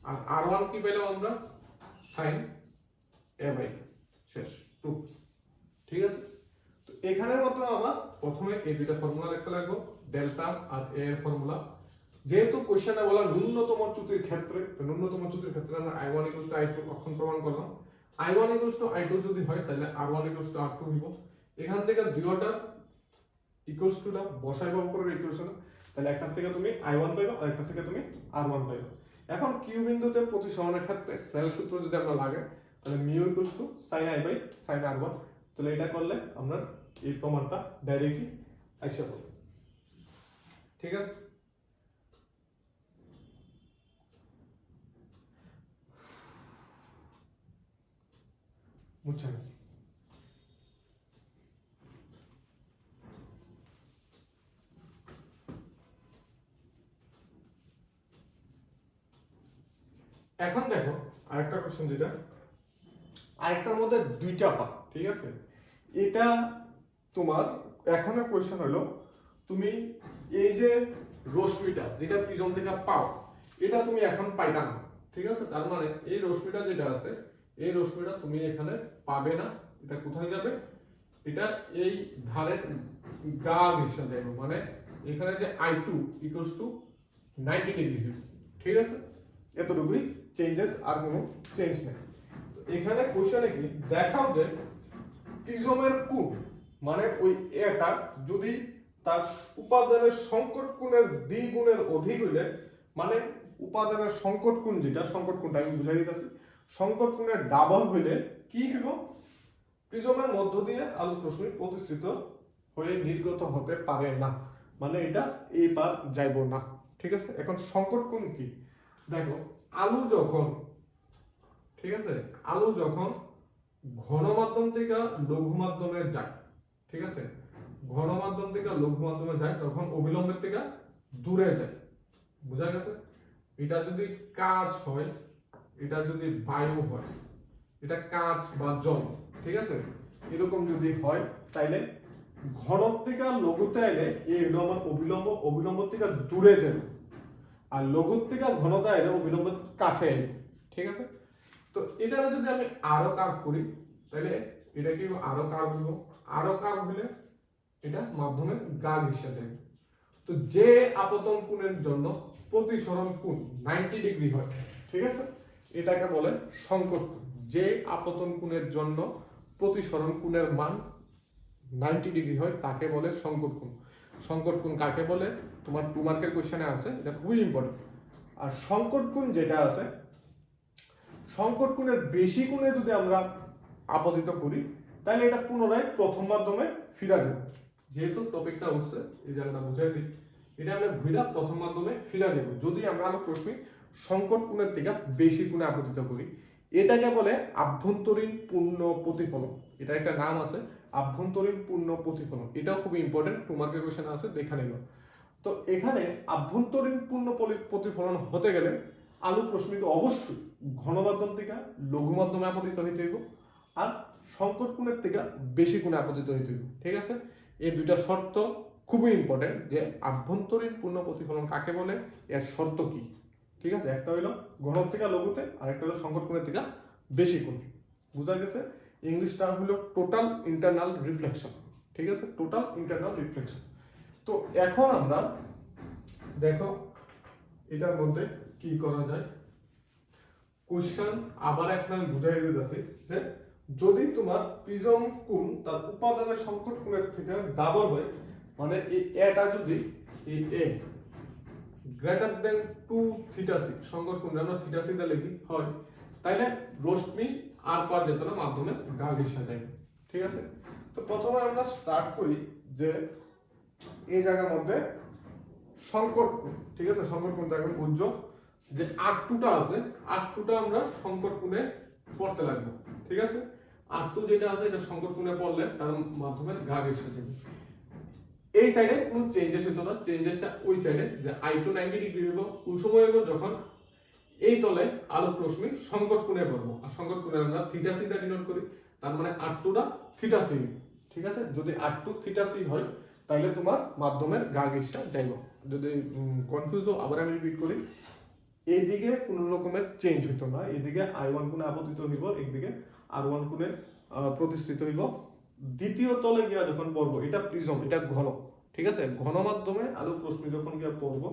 আর r1 কি পেলাম আমরা sin a বাই 2, শেষ প্রুফ, ঠিক আছে। তো এখানের মতো আমরা প্রথমে এই দুইটা ফর্মুলা লিখতে লাগবো, ডেল্টা আর a এর ফর্মুলা। যেহেতু কোশ্চেনে বলা ন্যূনতম চ্যুতির ক্ষেত্রে, ন্যূনতম চ্যুতির ক্ষেত্রে আমরা i1 i2 অক্ষণ প্রমাণ করলাম। i1 i2 যদি হয়, তাহলে r1 r2 হইব। এখান থেকে দুইটা ইকুয়ালস টু দা বসাইবা উপরের ইকুয়েশনে, তাহলে একটা থেকে তুমি i1 পাইবা আর একটা থেকে তুমি r1 পাইবা। এখন কিউ বিন্দুতে প্রতিসরণের ক্ষেত্রে স্নেল সূত্র যদি আমরা লাগাই, তাহলে mu equals to sin i by sin r1, তাহলে এটা করলে আমরা এই প্রমাণটা ডাইরেক্টলি আইসা পড়বে, ঠিক আছে। মুছা এখন দেখো আরেকটা কোশ্চেন, যেটা আরেকটার মধ্যে দুইটা পার্ট, ঠিক আছে। এটা তোমার এখনের কোশ্চেন হলো তুমি এই যে রশ্মিটা যেটা প্রিজম থেকে পাও, এটা তুমি এখন পাইতা না, ঠিক আছে। তার মানে এই রশ্মিটা যেটা আছে, এই রশ্মিটা তুমি এখানে পাবে না। এটা কোথায় যাবে? এটা এই ধারের গা ঘেঁষে যাবে, মানে এখানে যে i2 ইকুয়ালস টু 90 ডিগ্রি, ঠিক আছে। এতটুকুই চেঞ্জেস, আর কোনো চেঞ্জ নেই। তো এখানে কোশ্চেনে কি দেখাও যে প্রিজমের কোণ, মানে ওই এটা যদি তার উপাদানের সংকট কোণের দ্বিগুণের অধিক হইলে, মানে উপাদানের সংকট কোণ যেটা, সংকট কোণটা আমি বুঝাই দিতেছি, সংকট কোণের ডাবল হইলে কি হইল, প্রিজমের মধ্য দিয়ে আলোক রশ্মি প্রতিসৃত হয়ে নির্গত হতে পারে না, মানে এটা এই পার যাইব না। ঠিক আছে, এখন সংকট কোণ কি দেখো, আলো যখন, ঠিক আছে, আলো যখন ঘন মাধ্যম থেকে লঘু মাধ্যমে যায়, ঠিক আছে, ঘন মাধ্যম থেকে লঘু মাধ্যমে যায় তখন অবিলম্বের থেকে দূরে যায়, বুঝা গেছে? এটা যদি কাঁচ হয়, এটা যদি বায়ু হয়, এটা কাঁচ বা জল, ঠিক আছে, এরকম যদি হয় তাইলে ঘন থেকে লঘুতে আইলে এই হলো আমার অবিলম্ব, অবিলম্ব থেকে দূরে যাবে, আর লঘু থেকে ঘনতা আইলে অবিলম্ব কাছে আইলে। ঠিক আছে, তো এটা যদি আমি আরো কার্ভ করি তাহলে এটা কি আরো কার্ভ হইব, আরো কার্ভ হইলে এটা মাধ্যমে গা ঘেঁষে যাবে। তো যে আপতন কোণের জন্য প্রতিসরণ কোণ 90 ডিগ্রি হয়, ঠিক আছে, এটাকে বলে সংকট কোণ। যে আপতন কোণের জন্য প্রতিসরণ কোণের মান 90 ডিগ্রি হয় তাকে বলে সংকট কোণ। সংকট কোণ কাকে বলে তোমার 2 মার্কের কোশ্চেনে আছে, এটা খুবই ইম্পর্টেন্ট। আর সংকট কোণ যেটা আছে, সংকট কোণের বেশি কোণে যদি আমরা আপতিত করি তাহলে এটা পুনরায় প্রথম মাধ্যমে ফিরে যাবে। যেহেতু টপিকটা উঠছে এই জায়গাটা বুঝাই দিই, এটা আমরা ঘুরা প্রথম মাধ্যমে ফিরে যাব যদি আমরা আলোক রশ্মি সংকট কোণের থেকে বেশি কোণে আপতিত করি। এটাকে বলে আভ্যন্তরীণ পূর্ণ প্রতিফলন, এটা একটা নাম আছে, আভ্যন্তরীণ পূর্ণ প্রতিফলন। এটাও খুব ইম্পর্টেন্ট, 2 মার্কের কোশ্চেন আছে, দেখে নিল। তো এখানে আভ্যন্তরীণ পূর্ণ প্রতিফলন হতে গেলে আলোক রশ্মি অবশ্যই ঘন মাধ্যম থেকে লঘু মাধ্যমে আপতিত হইতে হইব, আর সংকট কোণের থেকে বেশি কোণে আপতিত হইতে হইব। ঠিক আছে, এই দুইটা শর্ত খুবই ইম্পর্টেন্ট, যে আভ্যন্তরীণ পূর্ণ প্রতিফলন কাকে বলে, এর শর্ত কি। ঠিক আছে, একটা হইলো ঘন থেকে লঘুতে, আর একটা হলো সংকট কোণের থেকে বেশি কোণে। বুঝা গেছে? ইংলিশ টার্ম হলো টোটাল ইন্টারনাল রিফ্লেকশন। ঠিক আছে, টোটাল ইন্টারনাল রিফ্লেকশন। তো এখন আমরা দেখো এটার মধ্যে কি করা যায়। কোশ্চেন আবার এখন আমি বুঝাই দিতেছি যে যদি তোমার প্রিজম কোণ তার উপাদানের সংকট কোণের থেকে ডাবল হয়, মানে এই এটা যদি এই এ গ্রেটার দেন 2θc, সংকট কোণ আমরা θc দা লিখি হয়, তাইলে রশ্মি আর পার যেত না, মাধ্যমে গা ঘেঁষে যায়। ঠিক আছে, তো প্রথমে আমরা স্টার্ট করি যে এই জায়গার মধ্যে সংকট কোণ। ঠিক আছে, সংকট কোণটা এখন বুঝছো যে R2টা আছে, R2টা আমরা সংকট কোণে পড়তে লাগবে। ঠিক আছে, R2 যেটা আছে এটা সংকট কোণে পড়লে তার মাধ্যমে গা ঘেঁষে যাবে। এই সাইডে কোনো চেঞ্জেস হতো না, চেঞ্জেসটা ওই সাইডে, যে I2 90 ডিগ্রি হইব কোন সময় হইব যখন এই তলে আলোক রশ্মি সংকট কোণে পড়বো, আর সংকট কোণে আমরা θc দা ডিনোট করি, তার মানে R2টা θc। ঠিক আছে, যদি R2 θc হয় তাহলে তোমার মাধ্যমের গা ঘেঁষে যাইব। যদি কনফিউজ হও আবার আমি রিপিট করি, এইদিকে কোনো রকমের চেঞ্জ হইতো না, এদিকে I1 কোণে আপতিত হইব, একদিকে R1 কোণে প্রতিষ্ঠিত হইব। দ্বিতীয় তলে গিয়া যখন পড়বো, এটা প্রিজম, এটা ঘন। ঠিক আছে, ঘন মাধ্যমে আলোক রশ্মি যখন গিয়া পড়বো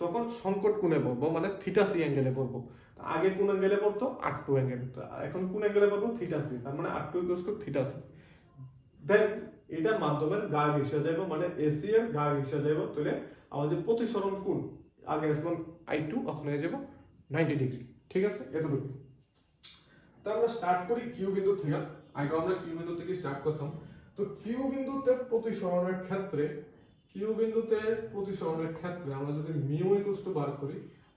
তখন সংকট কোণে পড়বো, মানে θc অ্যাঙ্গেলে পড়বো। আগে কোন অ্যাঙ্গেলে পড়তো, R2 অ্যাঙ্গেল, এখন কোন অ্যাঙ্গেলে পড়বো, θc, তার মানে R2 θc। দেন এটা মাধ্যমের গা ঘেঁষে যাইব, মানে এসি এর গা ঘেঁষে যাইব, তাহলে আমাদের প্রতিসরণ কোণ আগে আসলাম I2, এখন হয়ে যাব 90 ডিগ্রি। ঠিক আছে, এতটুকু। তো আমরা স্টার্ট করি কিউ বিন্দু থেকে, আগে আমরা কিউ বিন্দু থেকে স্টার্ট করতাম। তো কিউ বিন্দুতে প্রতিসরণের ক্ষেত্রে, কিউ বিন্দুতে প্রতিসরণের ক্ষেত্রে আমরা যদি মিউ ইকুয়ালস টু বার করি,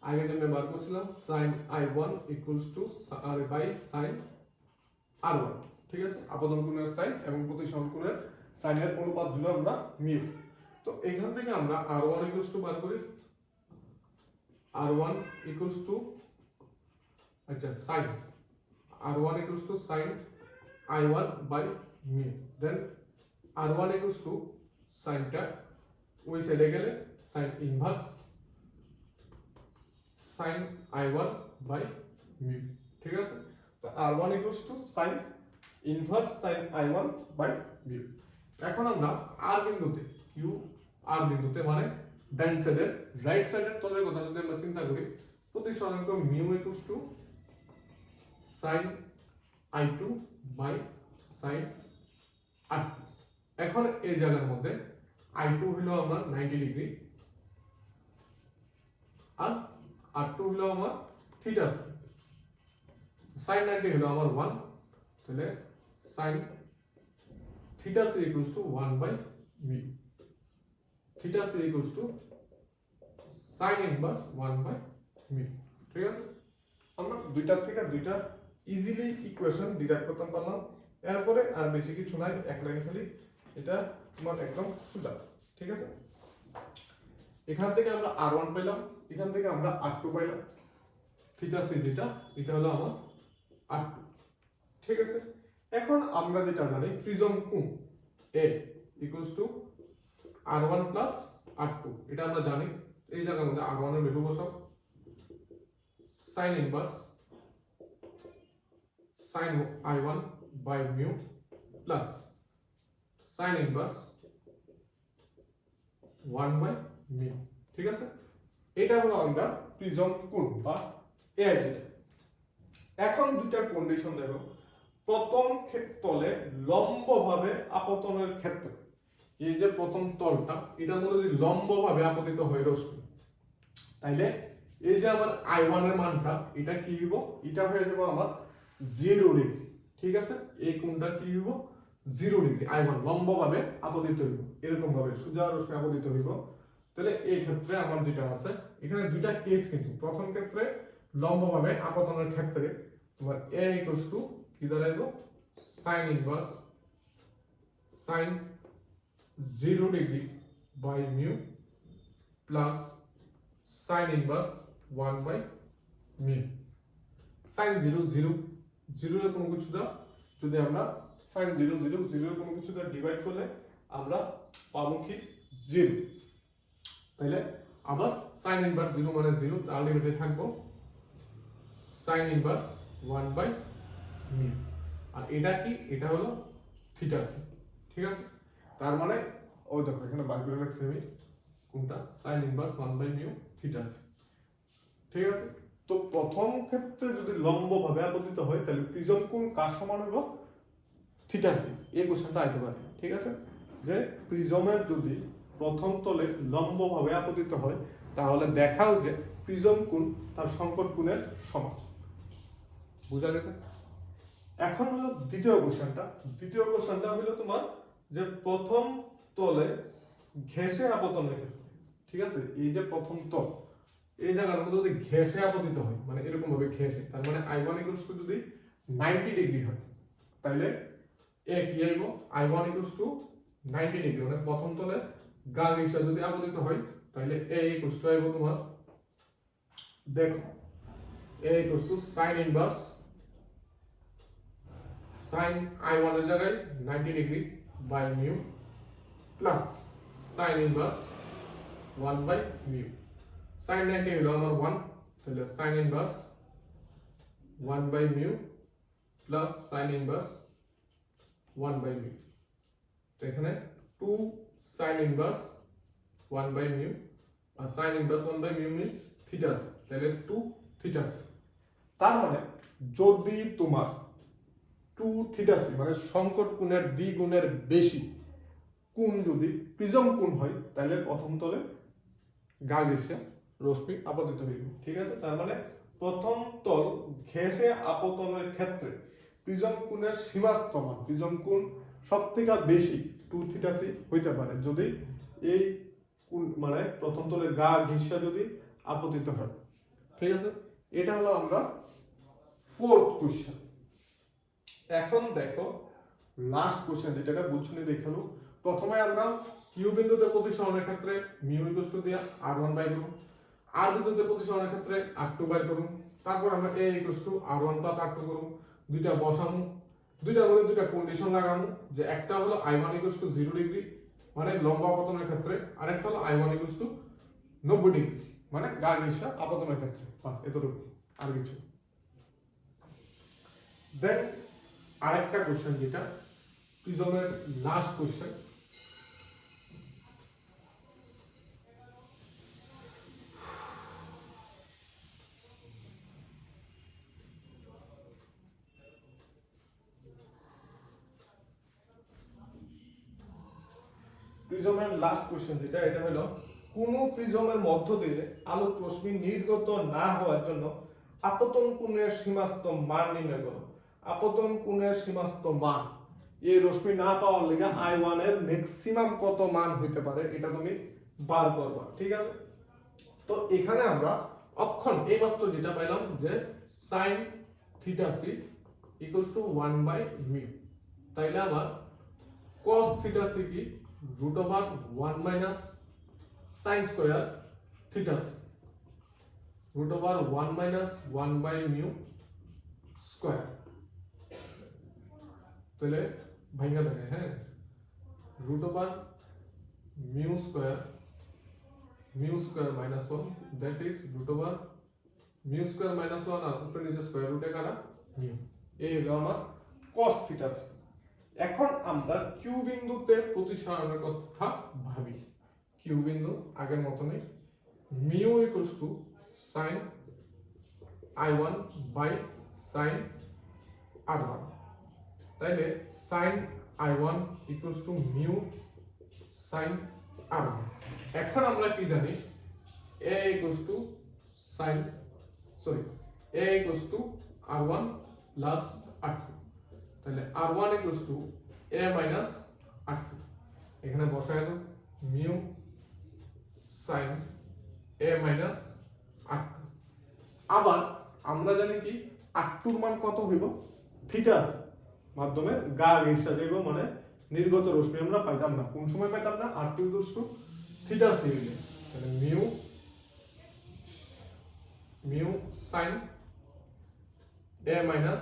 আগে যে আমরা বার করছিলাম sin I1 equals to R by sin R1। ঠিক আছে, আপতন কোণের সাইন এবং প্রতিসরণ কোণের সাইনের অনুপাত হলো আমরা মিউ। তো এখান থেকে আমরা R1 ইকুয়ালস টু বার করি, R1 ইকুয়ালস টু আচ্ছা sin R1 equals to sin I1 by mu, then R1 equals to sin টা ওই সাইডে গেলে sin inverse sin I1 by mu। ঠিক আছে, তো R1 equals to sin inverse sin I1 by mu। এখন আমরা R বিন্দুতে, কিউ আর বিন্দুতে মানে ডান সাইডের রাইট সাইডের তলের কথা যদি আমরা চিন্তা করি, প্রতিসরণাঙ্ক mu equals to sin I2 by sin R2। এখন এই জায়গার মধ্যে I2 হলো আমার 90 ডিগ্রি আর R2 হলো আমার থিটা sin 90 হলো আমার 1, তাহলে sin theta c equals to 1 by mu. Theta c equals to sin inverse 1 by mu. ঠিক আছে, আমরা দুইটার থেকে দুইটা ইজিলি ইকুয়েশন ডিরাইভ করতে পারলাম। এরপরে আর বেশি কিছু নাই, এক লাইন খালি, এটা তোমার একদম সোজা। ঠিক আছে, এখান থেকে আমরা R1 পেলাম, এখান থেকে আমরা R2 পাইলাম, থিটা c যেটা এটা হলো আমার R2। ঠিক আছে, এখন আমরা যেটা জানি প্রিজম কোণ A equals to R1 plus R2, এটা আমরা জানি। এই জায়গার মধ্যে R1 এর ভ্যালু বসাও, sin inverse sin I1 by mu plus sin inverse 1 by mu। ঠিক আছে, এটা হলো আমরা প্রিজম কোণ বা AI যেটা। এখন দুইটা কন্ডিশন দেখো, প্রথম তলে লম্বভাবে আপতনের ক্ষেত্রে, এই যে প্রথম তলটা এটার মধ্যে যদি লম্বভাবে আপতিত হয় রশ্মি, তাইলে এই যে আমার I1 এর মানটা এটা কি হইব, এটা হয়ে যাবে আমার 0 ডিগ্রি। ঠিক আছে, এই কোণটা কি হইব 0 ডিগ্রি, I1 লম্বভাবে আপতিত হইব, এরকম ভাবে সোজা রশ্মি আপতিত হইব। তাহলে এই ক্ষেত্রে আমার যেটা আছে, এখানে দুইটা কেস কিন্তু, প্রথম ক্ষেত্রে লম্বভাবে আপতনের ক্ষেত্রে তোমার A equals to কি দাঁড়াইব sin inverse sin 0 degree by mu plus sin inverse 1 by mu। sin 0 0 0 এর কোনো কিছু দাও, যদি আমরা sin 0 0 0 এর কোনো কিছু দ্বারা ডিভাইড করলে আমরা পাবো কি 0। তাহলে আবার sin ইনভার্স 0 মানে 0, তার আলটিমেটলি থাকবো sin ইনভার্স 1 by mu। আর এটা কি, এটা হলো থিটা c। ঠিক আছে, তার মানে ওই দেখো এখানে বার করে রাখছি আমি কোনটা, sin inverse 1 by mu theta c। ঠিক আছে, তো প্রথম ক্ষেত্রে যদি লম্বভাবে আপতিত হয় তাহলে প্রিজম কোণ কার সমান হলো থিটা c, এই কোশ্চেনটা আইতে পারে। ঠিক আছে, যে প্রিজমের যদি প্রথম তলে লম্বভাবে আপতিত হয় তাহলে দেখাও যে প্রিজম কোণ তার সংকট কোণের সমান। বুঝা গেছে? এখন হলো দ্বিতীয় কোশ্চেনটা। দ্বিতীয় কোশ্চেনটা হলো তোমার যে প্রথম তলে ঘেঁষে আপতনের ক্ষেত্রে। ঠিক আছে, এই যে প্রথম তল, এই জায়গার মধ্যে যদি ঘেঁষে আপতিত হয়, মানে এরকম ভাবে ঘেঁষে, তার মানে I1 equals to যদি 90 ডিগ্রি হয়, তাহলে এ কি আইব, I1 equals to 90 ডিগ্রি, মানে প্রথম তলে গা ঘেঁষে যদি আপতিত হয় তাহলে A equals to আইব তোমার, দেখো A equals to sin inverse sin I1 এর জায়গায় 90 degree by mu plus sin inverse 1 by mu। sin 90 হলো আমার 1, তাহলে sin inverse 1 by mu plus sin inverse 1 by mu। তো এখানে 2 sin ইনভার্স 1 by mu আর sin inverse 1 by mu means theta c, তাহলে 2 theta c। তার মানে যদি তোমার 2 থিটা c মানে সংকট কোণের দ্বিগুণের বেশি কোণ যদি প্রিজম কোণ হয় তাহলে প্রথম তলে গা ঘেঁষে রশ্মি আপতিত হইবে। ঠিক আছে, তার মানে প্রথম তল ঘেঁষে আপতনের ক্ষেত্রে প্রিজম কোণের সীমাস্ত মান, প্রিজম কোণ সবথেকে বেশি 2 থিটা c হইতে পারে যদি এই কোণ মানে প্রথম তলে গা ঘেঁষে যদি আপতিত হয়। ঠিক আছে, এটা হলো আমরা ফোর্থ কোশ্চেন। এখন দেখো লাস্ট কোশ্চেন, যেটা বুঝছনি দেখালো। প্রথমে আমরা কিউ বিন্দুতে প্রতিসরণের ক্ষেত্রে মিউ ইকুয়াল টু দিয়া r1 বাই করব, আর বিন্দুতে প্রতিসরণের ক্ষেত্রে r2 বাই করব, তারপর আমরা a equal to r1 plus r2 করব, দুইটা বসামু, দুইটার মধ্যে দুইটা কন্ডিশন লাগামু, যে একটা হলো I1 ইকুয়াল টু 0 ডিগ্রি মানে লম্ব আপতনের ক্ষেত্রে, আর একটা হলো I1 ইকুয়াল টু 90 ডিগ্রি মানে গা ঘেঁষা আপতনের ক্ষেত্রে। বাস এতটুকু, আর কিছু। দেন আরেকটা কোশ্চেন, যেটা প্রিজমের লাস্ট কোশ্চেন। প্রিজমের লাস্ট কোশ্চেন যেটা, এটা হলো কোন প্রিজমের মধ্য দিয়ে আলোক রশ্মি নির্গত না হওয়ার জন্য আপতন কোণের সীমাস্ত মান নির্ণয় করো। আপতন কোণের সীমাস্ত মান, এই রশ্মি না পাওয়ার লেগে I1 এর ম্যাক্সিমাম কত মান হইতে পারে এটা তুমি বার করবা, ঠিক আছে? তো এখানে আমরা অক্ষণ এইমাত্র যেটা পাইলাম যে sin theta c equals to 1/μ, তাইলে আমার cos থিটা c কি √1 minus sin square theta c, √1 minus 1/μ square, তাহলে ভাঙা থাকে, হ্যাঁ, √μ square minus 1, that is √μ square minus 1 আর উপরে নিচে স্কয়ার রুটে কাটা μ। এই হলো আমার cos থিটা c। এখন আমরা কিউ বিন্দুতে প্রতিসরণের কথা ভাবি। কিউ বিন্দু আগের মতনই μ equals to sin I1 by sin R1, তাইলে sin I1 equals two μ sin R1। এখন আমরা কি জানি, a equals to R1 plus R2, তাহলে R1 equals to a minus R2, এখানে বসায় দাও μ sin a মাইনাস R2। আবার আমরা জানি কি R2 এর মান কত হইব, থিটা আছে মাধ্যমে গা ঘেঁষা যাইব, মানে নির্গত রশ্মি আমরা পাইতাম না, কোন সময় পাইতাম না, R2 equals two theta c হইলে, তাহলে μ sin a minus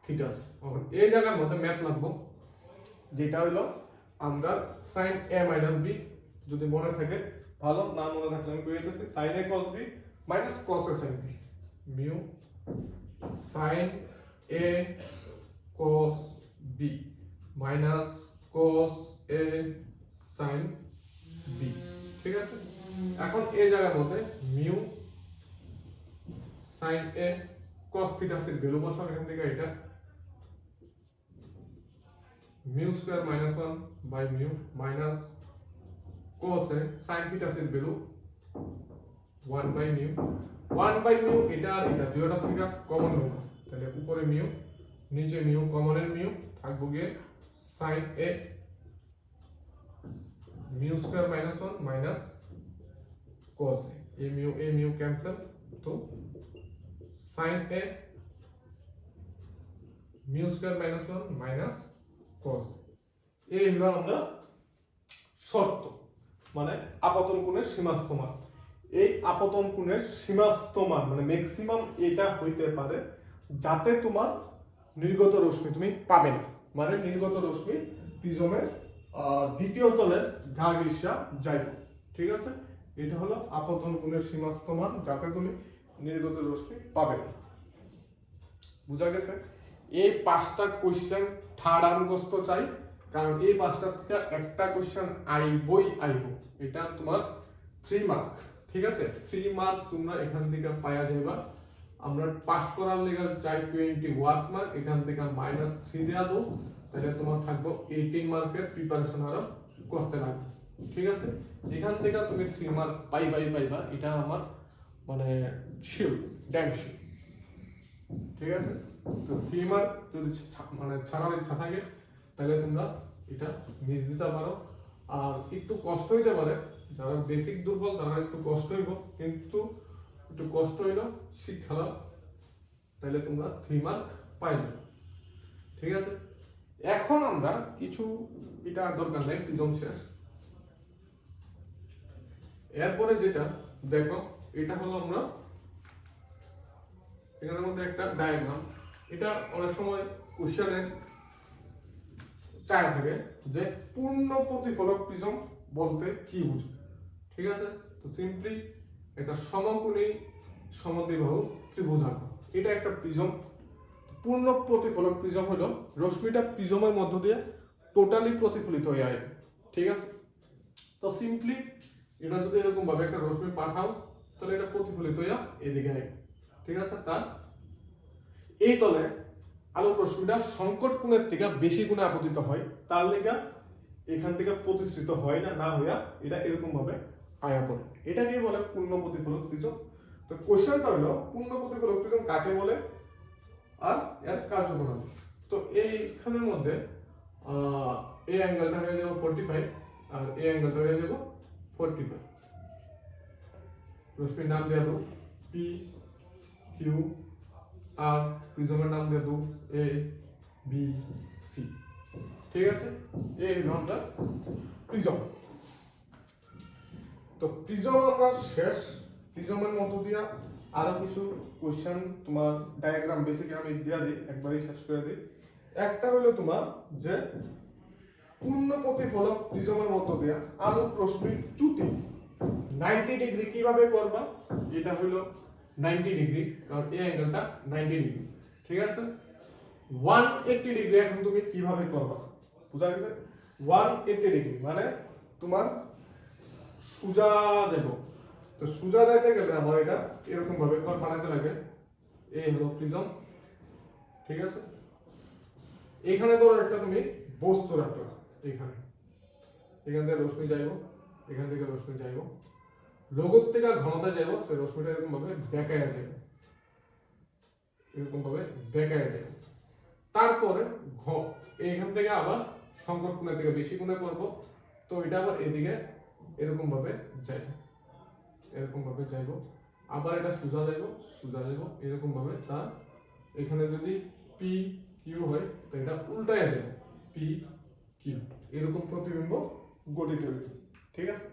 theta c। এই জায়গার মধ্যে ম্যাথ লাগবো, যেটা হলো আমরা sin a মাইনাস b, যদি মনে থাকে ভালো, না মনে থাকলে আমি কইয়ে দিতেছি, sin a cos b minus cos a sin b, μ sin a cos b minus cos a sin b, ঠিক আছে? এখন এই জায়গার মধ্যে μ sin a cos theta c এর ভ্যালু বসাও, এখান থেকে এটা μ square minus 1 by μ minus cos a sin theta c এর ভ্যালু 1/μ, 1/μ, এটা আর এটা দুইটা থেকে কমন নেব, তাহলে উপরে μ নিচে μ, কমনের μ থাকবে গিয়ে sin a μ square minus 1 minus cos a, a μ cancel, তো sin a μ square minus 1 minus cos a। এই হলো আমরা শর্ত, মানে আপতন কোণের সীমাস্ত মান। এই আপতন কোণের সীমাস্ত মান মানে ম্যাক্সিমাম এটা হইতে পারে যাতে তোমার নির্গত রশ্মি তুমি পাবে না, মানে নির্গত রশ্মি প্রিজমের দ্বিতীয় তলের গা ঘেঁষা যাইবে, ঠিক আছে? এটা হলো আপতন কোণের সীমাস্ত মান যাতে তুমি নির্গত রশ্মি পাবে না। বুঝা গেছে? এই 5টা কোশ্চেন থার্ড মুখস্থ চাই, কারণ এই 5টা থেকে একটা কোশ্চেন আইবই আইব, এটা তোমার 3 মার্ক, ঠিক আছে? 3 মার্ক তোমরা এখান থেকে পাওয়া যাইবা। আমরা পাস করার লেগে চাই 21 মার্ক, এখান থেকে -3 দেয়া দাও, তাহলে তোমার থাকবো 18 মার্কের প্রিপারেশন আরো করতে লাগবে, ঠিক আছে? এখান থেকে তুমি 3 মার্ক পাইবা, এটা আমার মানে শিওর, ড্যাম শিওর, ঠিক আছে? তো 3 মার্ক যদি মানে ছাড়ার ইচ্ছা থাকে তাহলে তোমরা এটা মিস দিতে পারো, আর একটু কষ্ট হইতে পারে, যারা বেসিক দুর্বল তারা একটু কষ্ট হইব, কিন্তু একটু কষ্ট হইলো শিক্ষা, তাহলে তোমরা 3 মার্ক পাইবে, ঠিক আছে? এখন আমরা কিছু, এটা দরকার নাই, প্রিজম শেষ। এরপরে যেটা দেখো, এটা হলো আমরা এখানের মধ্যে একটা ডায়াগ্রাম, এটা অনেক সময় কোশ্চেনে চায় থাকে যে পূর্ণ প্রতিফলক প্রিজম বলতে কি বুঝো, ঠিক আছে? তো সিম্পলি এটা সমকোণী সমদ্বিবাহু ত্রিভুজ আঁকো, এটা একটা প্রিজম। পূর্ণ প্রতিফলক প্রিজম হলো রশ্মিটা প্রিজমের মধ্য দিয়ে টোটালি প্রতিফলিত হয়ে আসে, ঠিক আছে? তো সিম্পলি এটা যদি এরকম ভাবে একটা রশ্মি পাঠাও তাহলে এটা প্রতিফলিত হয়ে এদিকে আসবে, ঠিক আছে? তার এই তলে আলোক রশ্মিটা সংকট কোণের থেকে বেশি গুণে আপতিত হয়, তার লেগে এখান থেকে প্রতিষ্ঠিত হয় না, না হইয়া এটা এরকম ভাবে আয়া পড়ে, এটাকে বলে পূর্ণ প্রতিফলক প্রিজম। তো কোশ্চেনটা হলো পূর্ণ প্রতিফলক প্রিজম কাকে বলে আর এর কার্যপ্রণালী। তো এইখানের মধ্যে এই অ্যাঙ্গেলটা হয়ে যাবে 45 আর এই অ্যাঙ্গেলটা হয়ে যাবে 45। রশ্মির নাম দিয়ে দাও পি কিউ আর প্রিজমের নাম দিয়ে দাও এ বি সি। ঠিক আছে, এই হলো আমরা প্রিজম। তো প্রিজম আমরা শেষ। প্রিজমের মধ্য দিয়া আরো কিছু কোশ্চেন তোমার ডায়াগ্রাম বেসিক আমি দিয়া দিই, একবারই শেষ করে দিই। একটা হলো তোমার যে পূর্ণ প্রতিফলক প্রিজমের মধ্য দিয়া আলোক রশ্মির চ্যুতি 90 ডিগ্রি কিভাবে করবা, এটা হলো 90 ডিগ্রি, কারণ এই অ্যাঙ্গেলটা 90 ডিগ্রি। ঠিক আছে, 180 ডিগ্রি এখন তুমি কিভাবে করবা, বুঝা গেছে? 180 ডিগ্রি মানে তোমার সোজা যাব। তো সোজা যাইতে গেলে আমার এটা এরকম ভাবে কর বানাতে লাগে। এই হলো প্রিজম। ঠিক আছে, এখানে ধরো একটা তুমি বস্তু রাখলা, এখানে এখান থেকে রশ্মি যাইব, এখান থেকে রশ্মি যাইব, লঘুর থেকে ঘনতা যাইব, তো রশ্মিটা এরকম ভাবে বেঁকায়া যাবে, এরকম ভাবে বেঁকায়া যাবে। তারপরে এইখান থেকে আবার সংকট কোণের থেকে বেশি কোণে করব, তো এটা আবার এদিকে এরকম ভাবে যাইব, এরকম ভাবে যাইব, আবার এটা সোজা যাইব, সোজা যাইব এরকম ভাবে। তার এখানে যদি পি কিউ হয় তো এটা উল্টায় যাবে, পি কিউ এরকম প্রতিবিম্ব গঠিত হইবে। ঠিক আছে,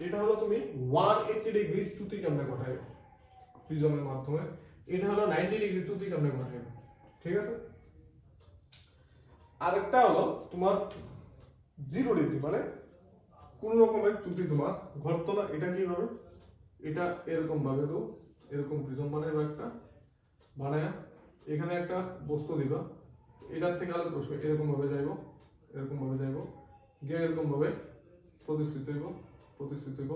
এটা হলো তুমি 180 ডিগ্রি চ্যুতি কেমনে ঘটাইবে প্রিজমের মাধ্যমে, এটা হলো 90 ডিগ্রি চ্যুতি কেমনে ঘটাইবে। ঠিক আছে, আরেকটা হলো তোমার 0 ডিগ্রি মানে কোন রকমের চ্যুতি তোমার ঘটতো না, এটা কি হবে, এটা এরকম ভাবে দাও, এরকম প্রিজম বানাইবা একটা, বানায়া এখানে একটা বস্তু দিবা, এটার থেকে আলোক রশ্মি এরকম ভাবে যাইব, এরকম ভাবে যাইব, গিয়ে এরকম ভাবে প্রতিষ্ঠিত হইব, প্রতিষ্ঠিত হইব,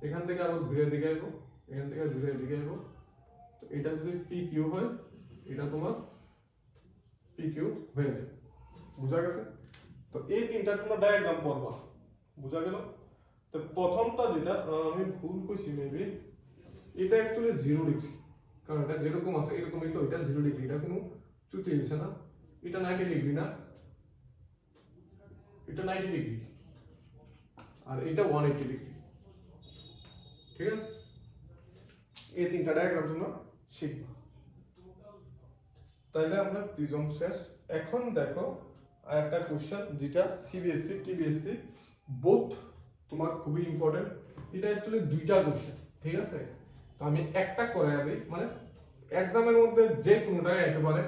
এখান থেকে আবার ঘুরে দিকে আইব, এখান থেকে ঘুরে দিকে আইব। তো এটা যদি পি কিউ হয়, এটা তোমার পি কিউ হয়ে যায়। বুঝা গেছে? তো এই তিনটা তোমরা ডায়াগ্রাম পড়বা, বুঝা গেল? তো প্রথমটা যেটা আমি ভুল কইছি মেবি, এটা অ্যাকচুয়ালি 0 ডিগ্রি, কারণ এটা যেরকম আছে এরকমই, তো এটা 0 ডিগ্রি, এটা কোনো চ্যুতি হইছে না। এটা 90 ডিগ্রি না, এটা 90 ডিগ্রি, আর এটা 180 ডিগ্রি। ঠিক আছে, এই তিনটা ডায়াগ্রাম তোমরা শিখবা। তাইলে আমরা প্রিজম শেষ। এখন দেখো আরেকটা কোশ্চেন যেটা সিবিএসসি টিবিএসসি বোথ তোমার খুবই ইম্পর্টেন্ট। এটা অ্যাকচুয়ালি দুইটা কোশ্চেন। ঠিক আছে, তো আমি একটা করাই দিই, মানে এক্সামের মধ্যে যে কোনোটাই আসতে পারে,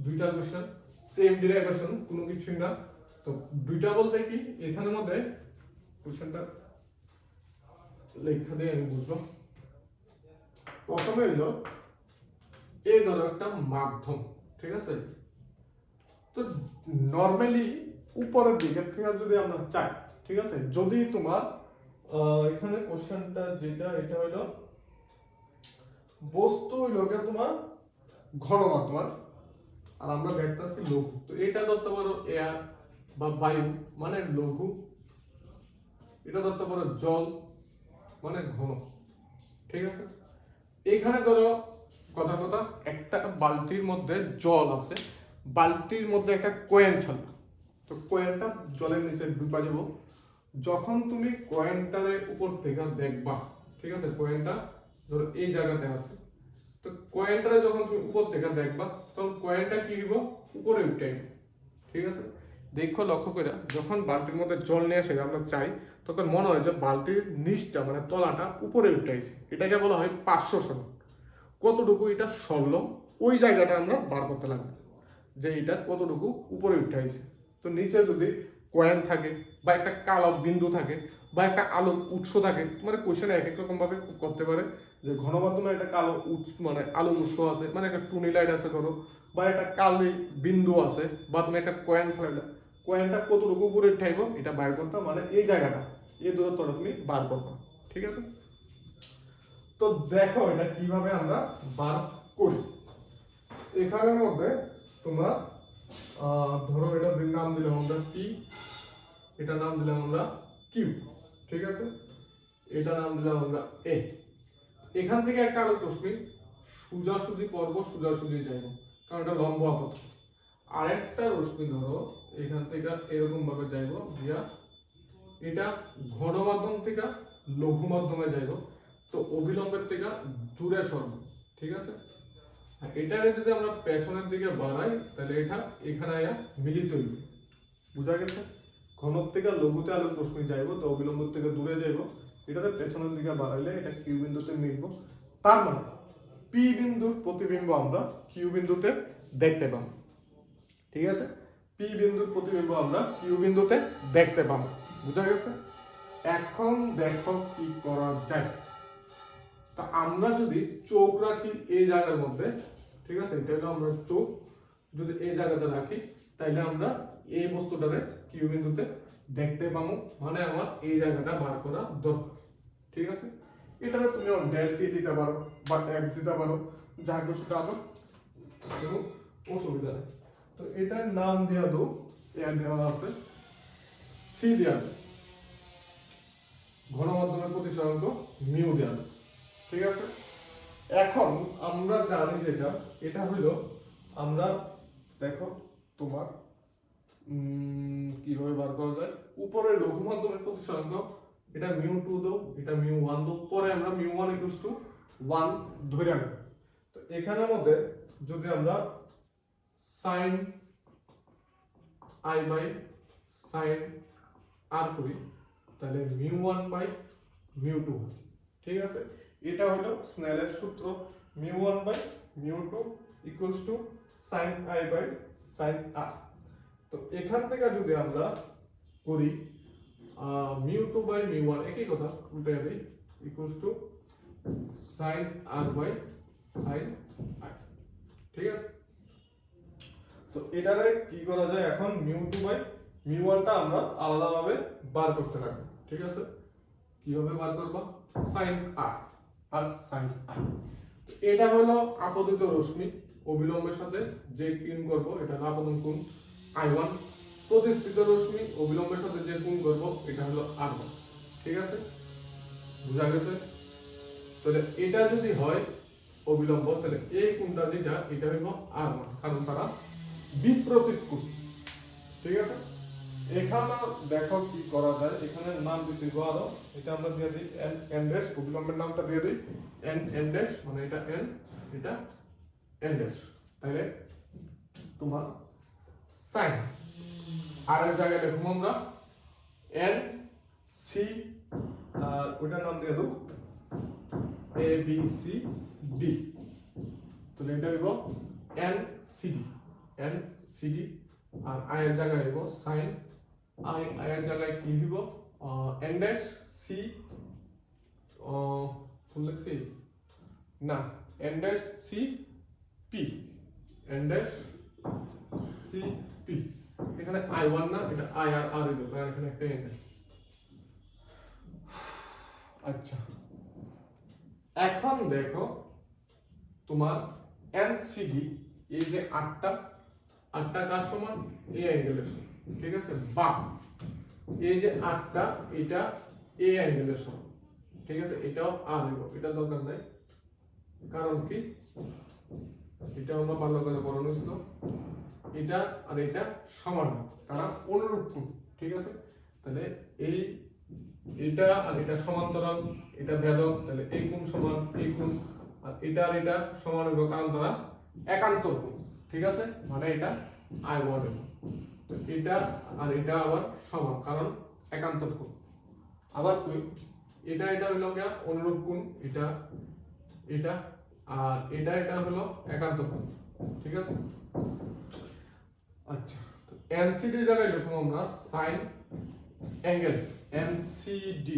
দুইটা কোশ্চেন সেম ডেরিভেশন, কোনো কিছুই না। তো দুইটা বলতে কি, এখানের মধ্যে কোশ্চেনটা লেখা দিয়ে আমি বুঝলাম। প্রথমে হলো এই ধরো একটা মাধ্যম, ঠিক আছে, তো নরমালি উপরের দিকে থেকে যদি আমরা চাই, ঠিক আছে, যদি তোমার এখানে কোশ্চেনটা যেটা এটা হইলো বস্তু হইলো তোমার ঘনমাত্রা, আর আমরা দেখতেছি লঘু, তো এটা ধরতে পারো এয়ার বা বায়ু মানে লঘু, এটা ধরতে পারো জল মানে ঘন। ঠিক আছে, এখানে ধরো কথা কথা একটা বালতির মধ্যে জল আছে, বালতির মধ্যে একটা কয়েন ছাড়া, তো কয়েনটা জলের নিচে ডুবা যাব। যখন তুমি কয়েনটার উপর থেকে দেখবা, ঠিক আছে, কয়েনটা ধরো এই জায়গাতে আছে, তো কয়েনটা যখন তুমি উপর থেকে দেখবা তখন কয়েনটা কি হইব, উপরে উঠে। ঠিক আছে, দেখো লক্ষ্য করে যখন বালতির মধ্যে জল নিয়ে আসে আমরা চাই, তখন মনে হয় যে বালতির নিচটা মানে তলাটা উপরে উঠে আসে, এটাকে বলা হয় পার্শ্বসরণ। কতটুকু এটা সরল ওই জায়গাটা আমরা বার করতে লাগবে, যে এটা কতটুকু উপরে উঠে আসে। তো নিচে যদি কয়েন থাকে বা একটা কালো বিন্দু থাকে বা একটা আলোক উৎস থাকে, মানে কোশ্চেন এক এক রকম ভাবে করতে পারে, যে ঘনমাধ্যমে একটা কালো উৎস মানে আলোক উৎস আছে, মানে একটা টুনি লাইট আছে ধরো, বা একটা কালি বিন্দু আছে, বা তুমি একটা কয়েন ফেলাইলা, কয়েনটা কতটুকু উপরে উঠাইব এটা বাইর করতে, মানে এই জায়গাটা এই দূরত্বটা তুমি বার করবা। ঠিক আছে, তো দেখো এটা কিভাবে আমরা বার করি। এখানের মধ্যে তোমরা ধরো এটা নাম দিলাম আমরা পি এটার নাম দিলাম আমরা কিউ, ঠিক আছে, এটা নাম দিলাম আমরা এ। এখান থেকে একটা আলোক রশ্মি সোজাসুজি পর্ব সোজাসুজি যাইব, কারণ এটা লম্ব আপাত। আরেকটা রশ্মি ধরো এখান থেকে এরকম ভাবে যাইব দিয়া এটা ঘন মাধ্যম থেকে লঘু মাধ্যমে যাইব, তো অবিলম্বের থেকে দূরে সরব, ঠিক আছে। আর এটারে যদি আমরা পেছনের দিকে বাড়াই তাহলে এটা এখানে আয়া মিলিত হইব, বুঝা গেছে। ঘনর থেকে লঘুতে আলোক রশ্মি যাইব, তো অবিলম্ব থেকে দূরে যাইব, এটারে পেছনের দিকে বাড়াইলে এটা কিউ বিন্দুতে মিলব। তার মানে পি বিন্দুর প্রতিবিম্ব আমরা কিউ বিন্দুতে দেখতে পাবো, ঠিক আছে। পি বিন্দুর প্রতিবিম্ব আমরা কিউ বিন্দুতে দেখতে পাবো, বুঝা গেছে। এখন দেখো কি করা যায়। তা আমরা যদি চোখ রাখি এই জায়গার মধ্যে, ঠিক আছে, এটা হলো আমরা চোখ যদি এই জায়গাতে রাখি তাইলে আমরা এই বস্তুটাকে কিউ বিন্দুতে দেখতে পাবো, মানে আমার এই জায়গাটা বার করা দরকার, ঠিক আছে। এটারে তুমি ডেল টি দিতে পারো বা এক্স দিতে পারো, যা কিছু দাও, কোনো অসুবিধা নেই। তো এটার নাম দেওয়া দো, এর দেওয়া আছে সি দেওয়া, ঘন মাধ্যমের প্রতিসরাঙ্ক মিউ দেওয়া, ঠিক আছে। এখন আমরা জানি যেটা, এটা হইলো আমরা দেখো তোমার কিভাবে বার করা যায়। উপরে লঘু মাধ্যমের প্রতিসরাঙ্ক এটা μ2 দাও, এটা μ1 দাও, পরে আমরা μ1 = 1 ধরে নেব। তো এখানের মধ্যে যদি আমরা sin i by sin r করি তাহলে μ1/μ2, ঠিক আছে। এটা হলো স্নেলের সূত্র, μ1/μ2 = sin i by sin r। তো এখান থেকে যদি আমরা করি μ2/μ1 একই কথা উল্টে দেই = sin r by sin r, ঠিক আছে। তো এটারে কি করা যায়, এখন μ2/μ1টা আমরা আলাদাভাবে বার করতে লাগবে, ঠিক আছে। কিভাবে বার করব, sin r আর sin r। তো এটা হলো আপতিত রশ্মি, অবিলম্বের সাথে যে কোণ করব এটা হলো আপতন কোণ i1, প্রতিসৃত রশ্মি অবিলম্বের সাথে যে কোণ করব এটা হলো r1, ঠিক আছে, বুঝা গেছে। তাহলে এটা যদি হয় অবিলম্ব তাহলে এই কোণটা যেটা এটা হইব r1, কারণ তারা বিপরীত কোণ, ঠিক আছে। এখানে দেখো কি করা যায়, এখানে নাম দিতে গো আরো, এটা আমরা দিয়ে দিই n ড্যাশ, অবিলম্বের নামটা দিয়ে দিই n ড্যাশ, মানে এটা n এটা n ড্যাশ। তাহলে তোমার sin r এর জায়গায় লিখব আমরা n c, আর ওটার নাম দিয়ে দেব a b c d, তাহলে এটা হইব n c d, R i এর জায়গায় হইব sin i এর জায়গায় কি হইব n ড্যাশ c ফুল লিখছি না, n dash c p, n dash c p। এখানে i1 না, এটা i আর r হইব, কারণ এখানে একটা n। আচ্ছা, এখন দেখো তোমার NCD এই যে আটটা কার সমান, এই অ্যাঙ্গেলের সমান, ঠিক আছে, বা এই যে আটটা এটা এই অ্যাঙ্গেলের সমান, ঠিক আছে। এটাও আর হইব, এটা দরকার নাই, কারণ কি এটা আমরা ভালো করে পড়ানো ছিল, এটা আর এটা সমান, তারা অনুরূপ কোণ, ঠিক আছে। তাহলে এই এটা আর এটা সমান্তরাল, এটা ভেদক, তাহলে এই কোণ সমান এই কোণ, আর এটা আর এটা সমান হবে, কারণ তারা একান্তর কোণ, ঠিক আছে, মানে এটা i1 হবে। তো এটা আর এটা আবার সমান, কারণ একান্তর কোণ। আবার কই এটা হলো কি অনুরূপ কোণ, এটা আর এটা হলো একান্তর কোণ, ঠিক আছে। আচ্ছা, তো NCD এর জায়গায় লিখব আমরা sin অ্যাঙ্গেল NCD,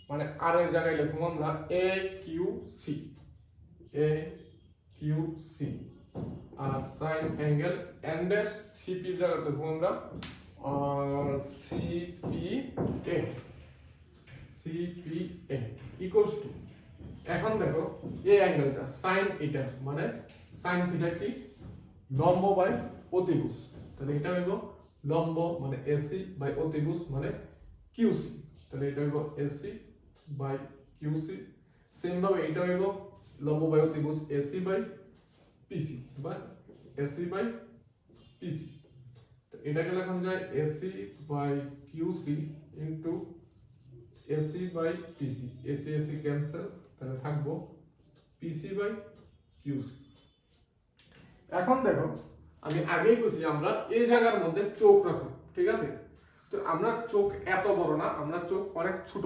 মানে r এর জায়গায় লিখব আমরা AQC, আর sin angle n dash CP এর জায়গায় লিখব আমরা CPA ইকুয়ালস টু, এখন দেখো এই অ্যাঙ্গেলটা sin এটা, মানে sin থিটা কি লম্ব বাই অতিভুজ, তাহলে এটা হইব লম্ব মানে এসি বাই অতিভুজ মানে কিউসি, তাহলে এটা হইব এসি বাই কিউসি। সেম ভাবে এটা হইব লম্ব বাই অতিভুজ এসি বাই পিসি বা এসি বাই পিসি। তো এটাকে লেখা যায় AC by QC into AC by PC, AC AC cancel, তাহলে থাকবো পিসি বাই কিউসি। এখন দেখো আমি আগেই বলছি আমরা এই জায়গার মধ্যে চোখ রাখবো, ঠিক আছে? তো আমরা চোখ এত বড় না, আমরা চোখ অনেক ছোট,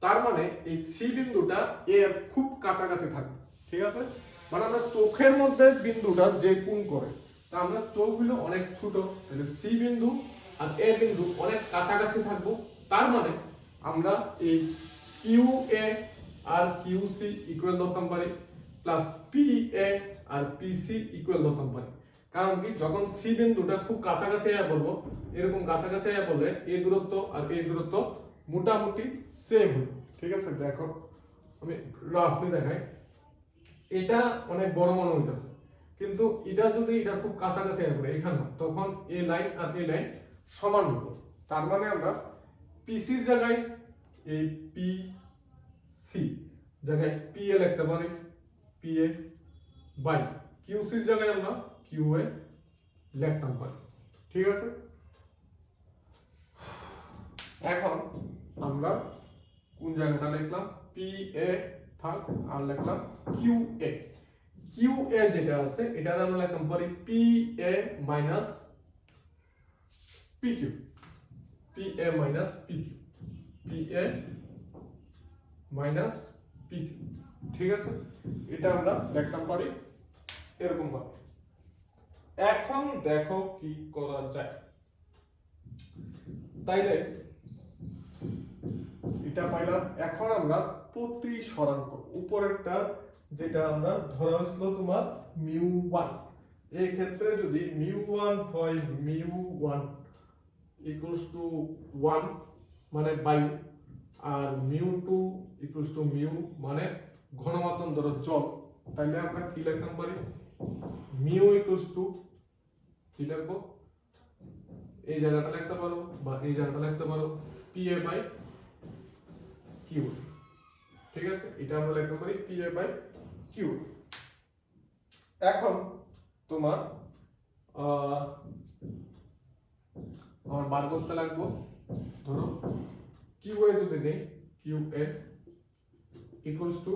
তার মানে এই সি বিন্দুটা এর খুব কাছাকাছি থাকবে, ঠিক আছে? মানে আমরা চোখের মধ্যে বিন্দুটা যে কোণ করে, তা আমরা চোখ হলো অনেক ছোট, তাহলে সি বিন্দু আর এ বিন্দু অনেক কাছাকাছি থাকবো, তার মানে আমরা এই কিউ এ আর কিউ সি ইকুয়াল ধরতে পারি, প্লাস পি এ আর পি সি ইকুয়াল ধরতে পারি। কারণ কি, যখন সি বিন্দুটা খুব কাছাকাছি আয়া বলবো, এরকম কাছাকাছি আয়া বললে এই দূরত্ব আর এই দূরত্ব মোটামুটি সেম হবে, ঠিক আছে? দেখো আমি রাফলি দেখাই, এটা অনেক বড় মনে হইতেছে, কিন্তু এটা যদি এটা খুব কাছাকাছি আয়া পড়ে এখানে, তখন এই লাইন আর এই লাইন সমান হবে। তার মানে আমরা পিসির জায়গায় এই পি সি জায়গায় পি এ লিখতে পারি, পি এ বাই কিউসির জায়গায় আমরা কিউ এ লিখতে পারি, ঠিক আছে? এখন আমরা কোন জায়গাটা লিখলাম, পি এ থাক, আর লিখলাম কিউ এ। কিউ এ যেটা আছে এটা আমরা লিখতে পারি P A minus P Q, P A minus P Q, P A minus P Q, ঠিক আছে? এটা আমরা লিখতে পারি এরকম ভাবে। এখন দেখো কি করা যায়, তাইলে এটা পাইলাম। এখন আমরা প্রতি স্বরাঙ্ক উপরেরটা যেটা আমরা ধরা হয়েছিল তোমার মিউ ওয়ান, এই ক্ষেত্রে যদি মিউ ওয়ান হয় mu one equals to one মানে বায়ু, আর mu two equals to mu মানে ঘনমাত্রা ধরো জল, তাইলে আমরা কি লিখতে পারি, মিউ ইকুয়ালস টু কি লিখবো, এই জায়গাটা লিখতে পারো বা এই জায়গাটা লিখতে পারো পি এ বাই কিউ, ঠিক আছে? এটা আমরা লিখতে পারি পি এ বাই কিউ। এখন তোমার আমার বার করতে লাগবো, ধরো কিউ এ যদি নেই, Q A equals to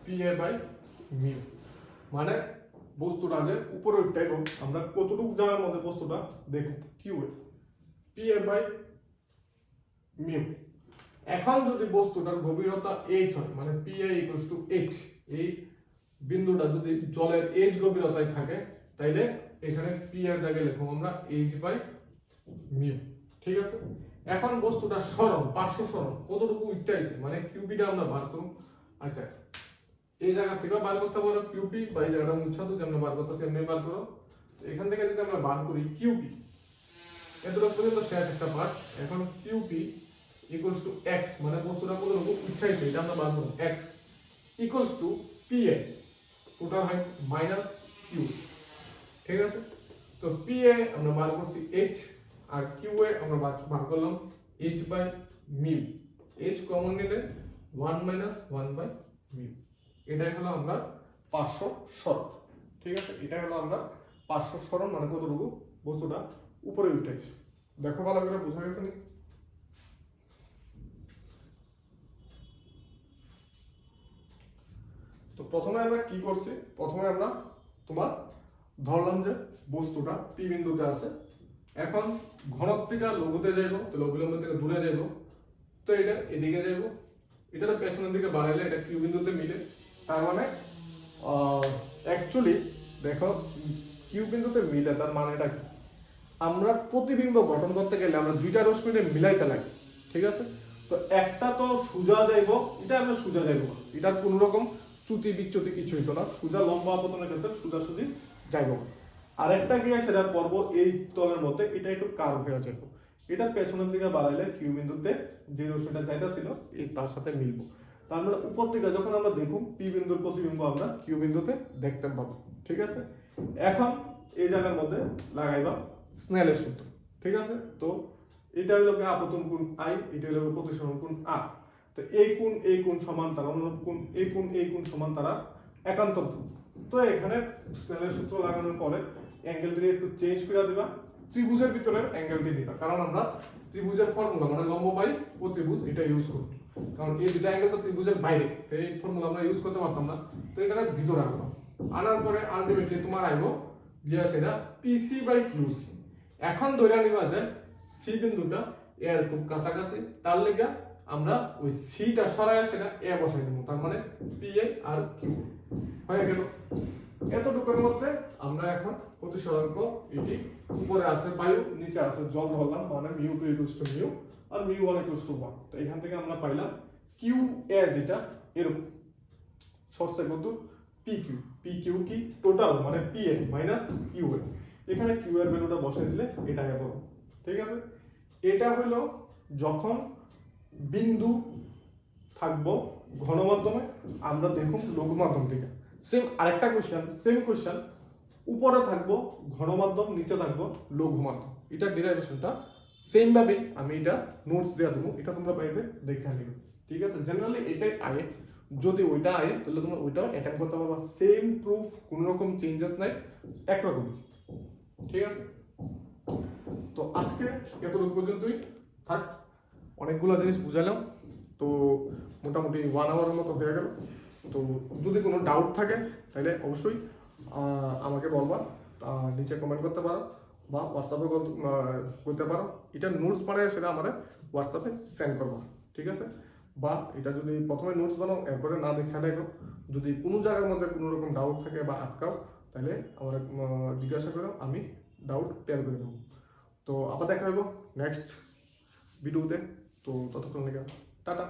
P A by mu, মানে বস্তুটা যে উপরে উঠাইবো আমরা কতটুকু জায়গার মধ্যে বস্তুটা দেখো, Q A P A by mu. এখন যদি বস্তুটার গভীরতা h হয়, মানে P A equals to h, এই বিন্দুটা যদি জলের h গভীরতায় থাকে, তাইলে এখানে পি এর জায়গায় লিখব আমরা h বাই মিউ, ঠিক আছে? এখন বস্তুটা সরণ, পার্শ্ব সরণ কতটুকু উঠাইছে, মানে কিউপিটা আমরা বার করব। আচ্ছা, এই জায়গা থেকে বার করতে পারো কিউপি, বা এই জায়গাটা মুছা তো যেমন বার করতেছি এমনি বার করো। তো এখান থেকে যদি আমরা বার করি কিউপি, এতটুকু পর্যন্ত শেষ একটা পার্ট। এখন কিউপি ইকুয়ালস টু x, মানে বস্তুটা কতটুকু উঠাইছে এটা আমরা বার করব, x equals to P A, total height minus Q, ঠিক আছে? তো পি এ আমরা বার করছি h, আর কিউ এ আমরা বার করলাম h by mu, h common নিলে 1 মাইনাস 1 বাই মিউ। এটাই হলো আমরা পার্শ্ব সরণ, ঠিক আছে? এটা হলো আমরা পার্শ্ব সরণ, মানে কতটুকু বস্তুটা উপরে উঠেছে। দেখো ভালো করে বোঝা গেছে নি? তো প্রথমে আমরা কি করছি, প্রথমে আমরা তোমার ধরলাম যে বস্তুটা পি বিন্দুতে আছে, এখন ঘনত্বটা লঘুতে যাইব, তো লঘুলম্ব থেকে দূরে যাইব, তো এটা এদিকে যাইব, এটা তো পেছনের দিকে বাড়াইলে এটা কিউ বিন্দুতে মিলে, তার মানে অ্যাকচুয়ালি দেখো কিউ বিন্দুতে মিলে, তার মানেটা কি, আমরা প্রতিবিম্ব গঠন করতে গেলে আমরা দুইটা রশ্মিকে মিলাইতে লাগে, ঠিক আছে? তো একটা তো সোজা যাইব, এটা আমরা সোজা যাইব না, এটার কোন রকম চ্যুতি বিচ্যুতি কিছু হইতো না, সোজা লম্বা আপতনের ক্ষেত্রে সোজাসুজি যাইব। আর একটা কি সেটা পর্ব এই তলের মধ্যে এটা একটু কার্ভ হয়ে যাইব, এটা পেছনের দিকে বাড়াইলে কিউ বিন্দুতে যে রশ্মিটা যাইতা ছিল এই তার সাথে মিলবো। তার মানে উপর থেকে যখন আমরা দেখুন পি বিন্দুর প্রতিবিম্ব আমরা কিউ বিন্দুতে দেখতে পাবো, ঠিক আছে? এখন এই জায়গার মধ্যে লাগাইবা স্নেলের সূত্র, ঠিক আছে? তো এটা হলো আপতন কোণ আই, এটা হলো প্রতিসরণ কোণ আর। তো এই কোণ সমান তারা অনুরূপ কোণ, এই কোণ সমান তারা একান্তর কোণ। তো এখানে স্নেলের সূত্র লাগানোর পরে অ্যাঙ্গেল দিয়ে একটু চেঞ্জ করে দিবা, ত্রিভুজের ভিতরে অ্যাঙ্গেল দিয়ে নিবা, কারণ আমরা ত্রিভুজের ফর্মুলা মানে লম্ব বাই প্রতিভুজ এটা ইউজ করব, কারণ এই দুটো অ্যাঙ্গেল তো ত্রিভুজের বাইরে, তো এই ফর্মুলা আমরা ইউজ করতে পারতাম না। তো এটা ভিতরে আনলাম, আনার পরে আলটিমেটলি তোমার আইবো গিয়া সেটা পিসি বাই কিউসি। এখন ধরে নিবা যে সি বিন্দুটা এর খুব কাছাকাছি, তার লেগে আমরা ওই সিটা সরায় সেটা এ বসাই দেবো, তার মানে পি এ আর কিউ হয়ে গেল। এতটুকুর মধ্যে আমরা এখন প্রতিসরাঙ্ক এটি উপরে আছে বায়ু, নিচে আছে জল ধরলাম, মানে mu two equals to mu আর মিউ ওয়ান ইকুয়ালস টু 1। তো এখান থেকে আমরা পাইলাম কিউ এ, যেটা এরকম সরছে কত পি কিউ। পি কিউ কি টোটাল মানে পি এ মাইনাস কিউ এ, এখানে কিউ এর ভ্যালুটা বসাই দিলে এটা হবে। ঠিক আছে? এটা হলো যখন বিন্দু থাকবো ঘন মাধ্যমে, আমরা দেখুন লঘু মাধ্যম থেকে। সেম আরেকটা কোশ্চেন, সেম কোশ্চেন, উপরে থাকবো ঘন মাধ্যম, নিচে থাকবো লঘু মাধ্যম, এটা ডেরিভেশনটা সেম ভাবে আমি এটা নোটস দেয়া দেবো, এটা তোমরা বাড়িতে দেখে নিবে। ঠিক আছে? জেনারেলি এটাই আয়ে, যদি ওইটা আয়ে তাহলে তোমরা ওইটাও অ্যাটেম্প করতে পারবা, সেম প্রুফ, কোনো রকম চেঞ্জেস নাই, একরকমই। ঠিক আছে? তো আজকে এতটুকু পর্যন্তই থাক, অনেকগুলো জিনিস বুঝালাম, তো মোটামুটি 1 আওয়ারের মতো হয়ে গেল। তো যদি কোনো ডাউট থাকে তাহলে অবশ্যই আমাকে বলবা, নিচে কমেন্ট করতে পারো বা হোয়াটসঅ্যাপে করতে পারো। এটা নোটস বানায় সেটা আমার হোয়াটসঅ্যাপে সেন্ড করবা। ঠিক আছে? বা এটা যদি প্রথমে নোটস বানাও এরপরে না দেখা দেখো, যদি কোনো জায়গার মধ্যে কোনো রকম ডাউট থাকে বা আটকাও তাহলে আমার জিজ্ঞাসা করো, আমি ডাউট ক্লিয়ার করে দেবো। তো আবার দেখা হইব নেক্সট ভিডিওতে। তো ততক্ষণ লেগে টাটা।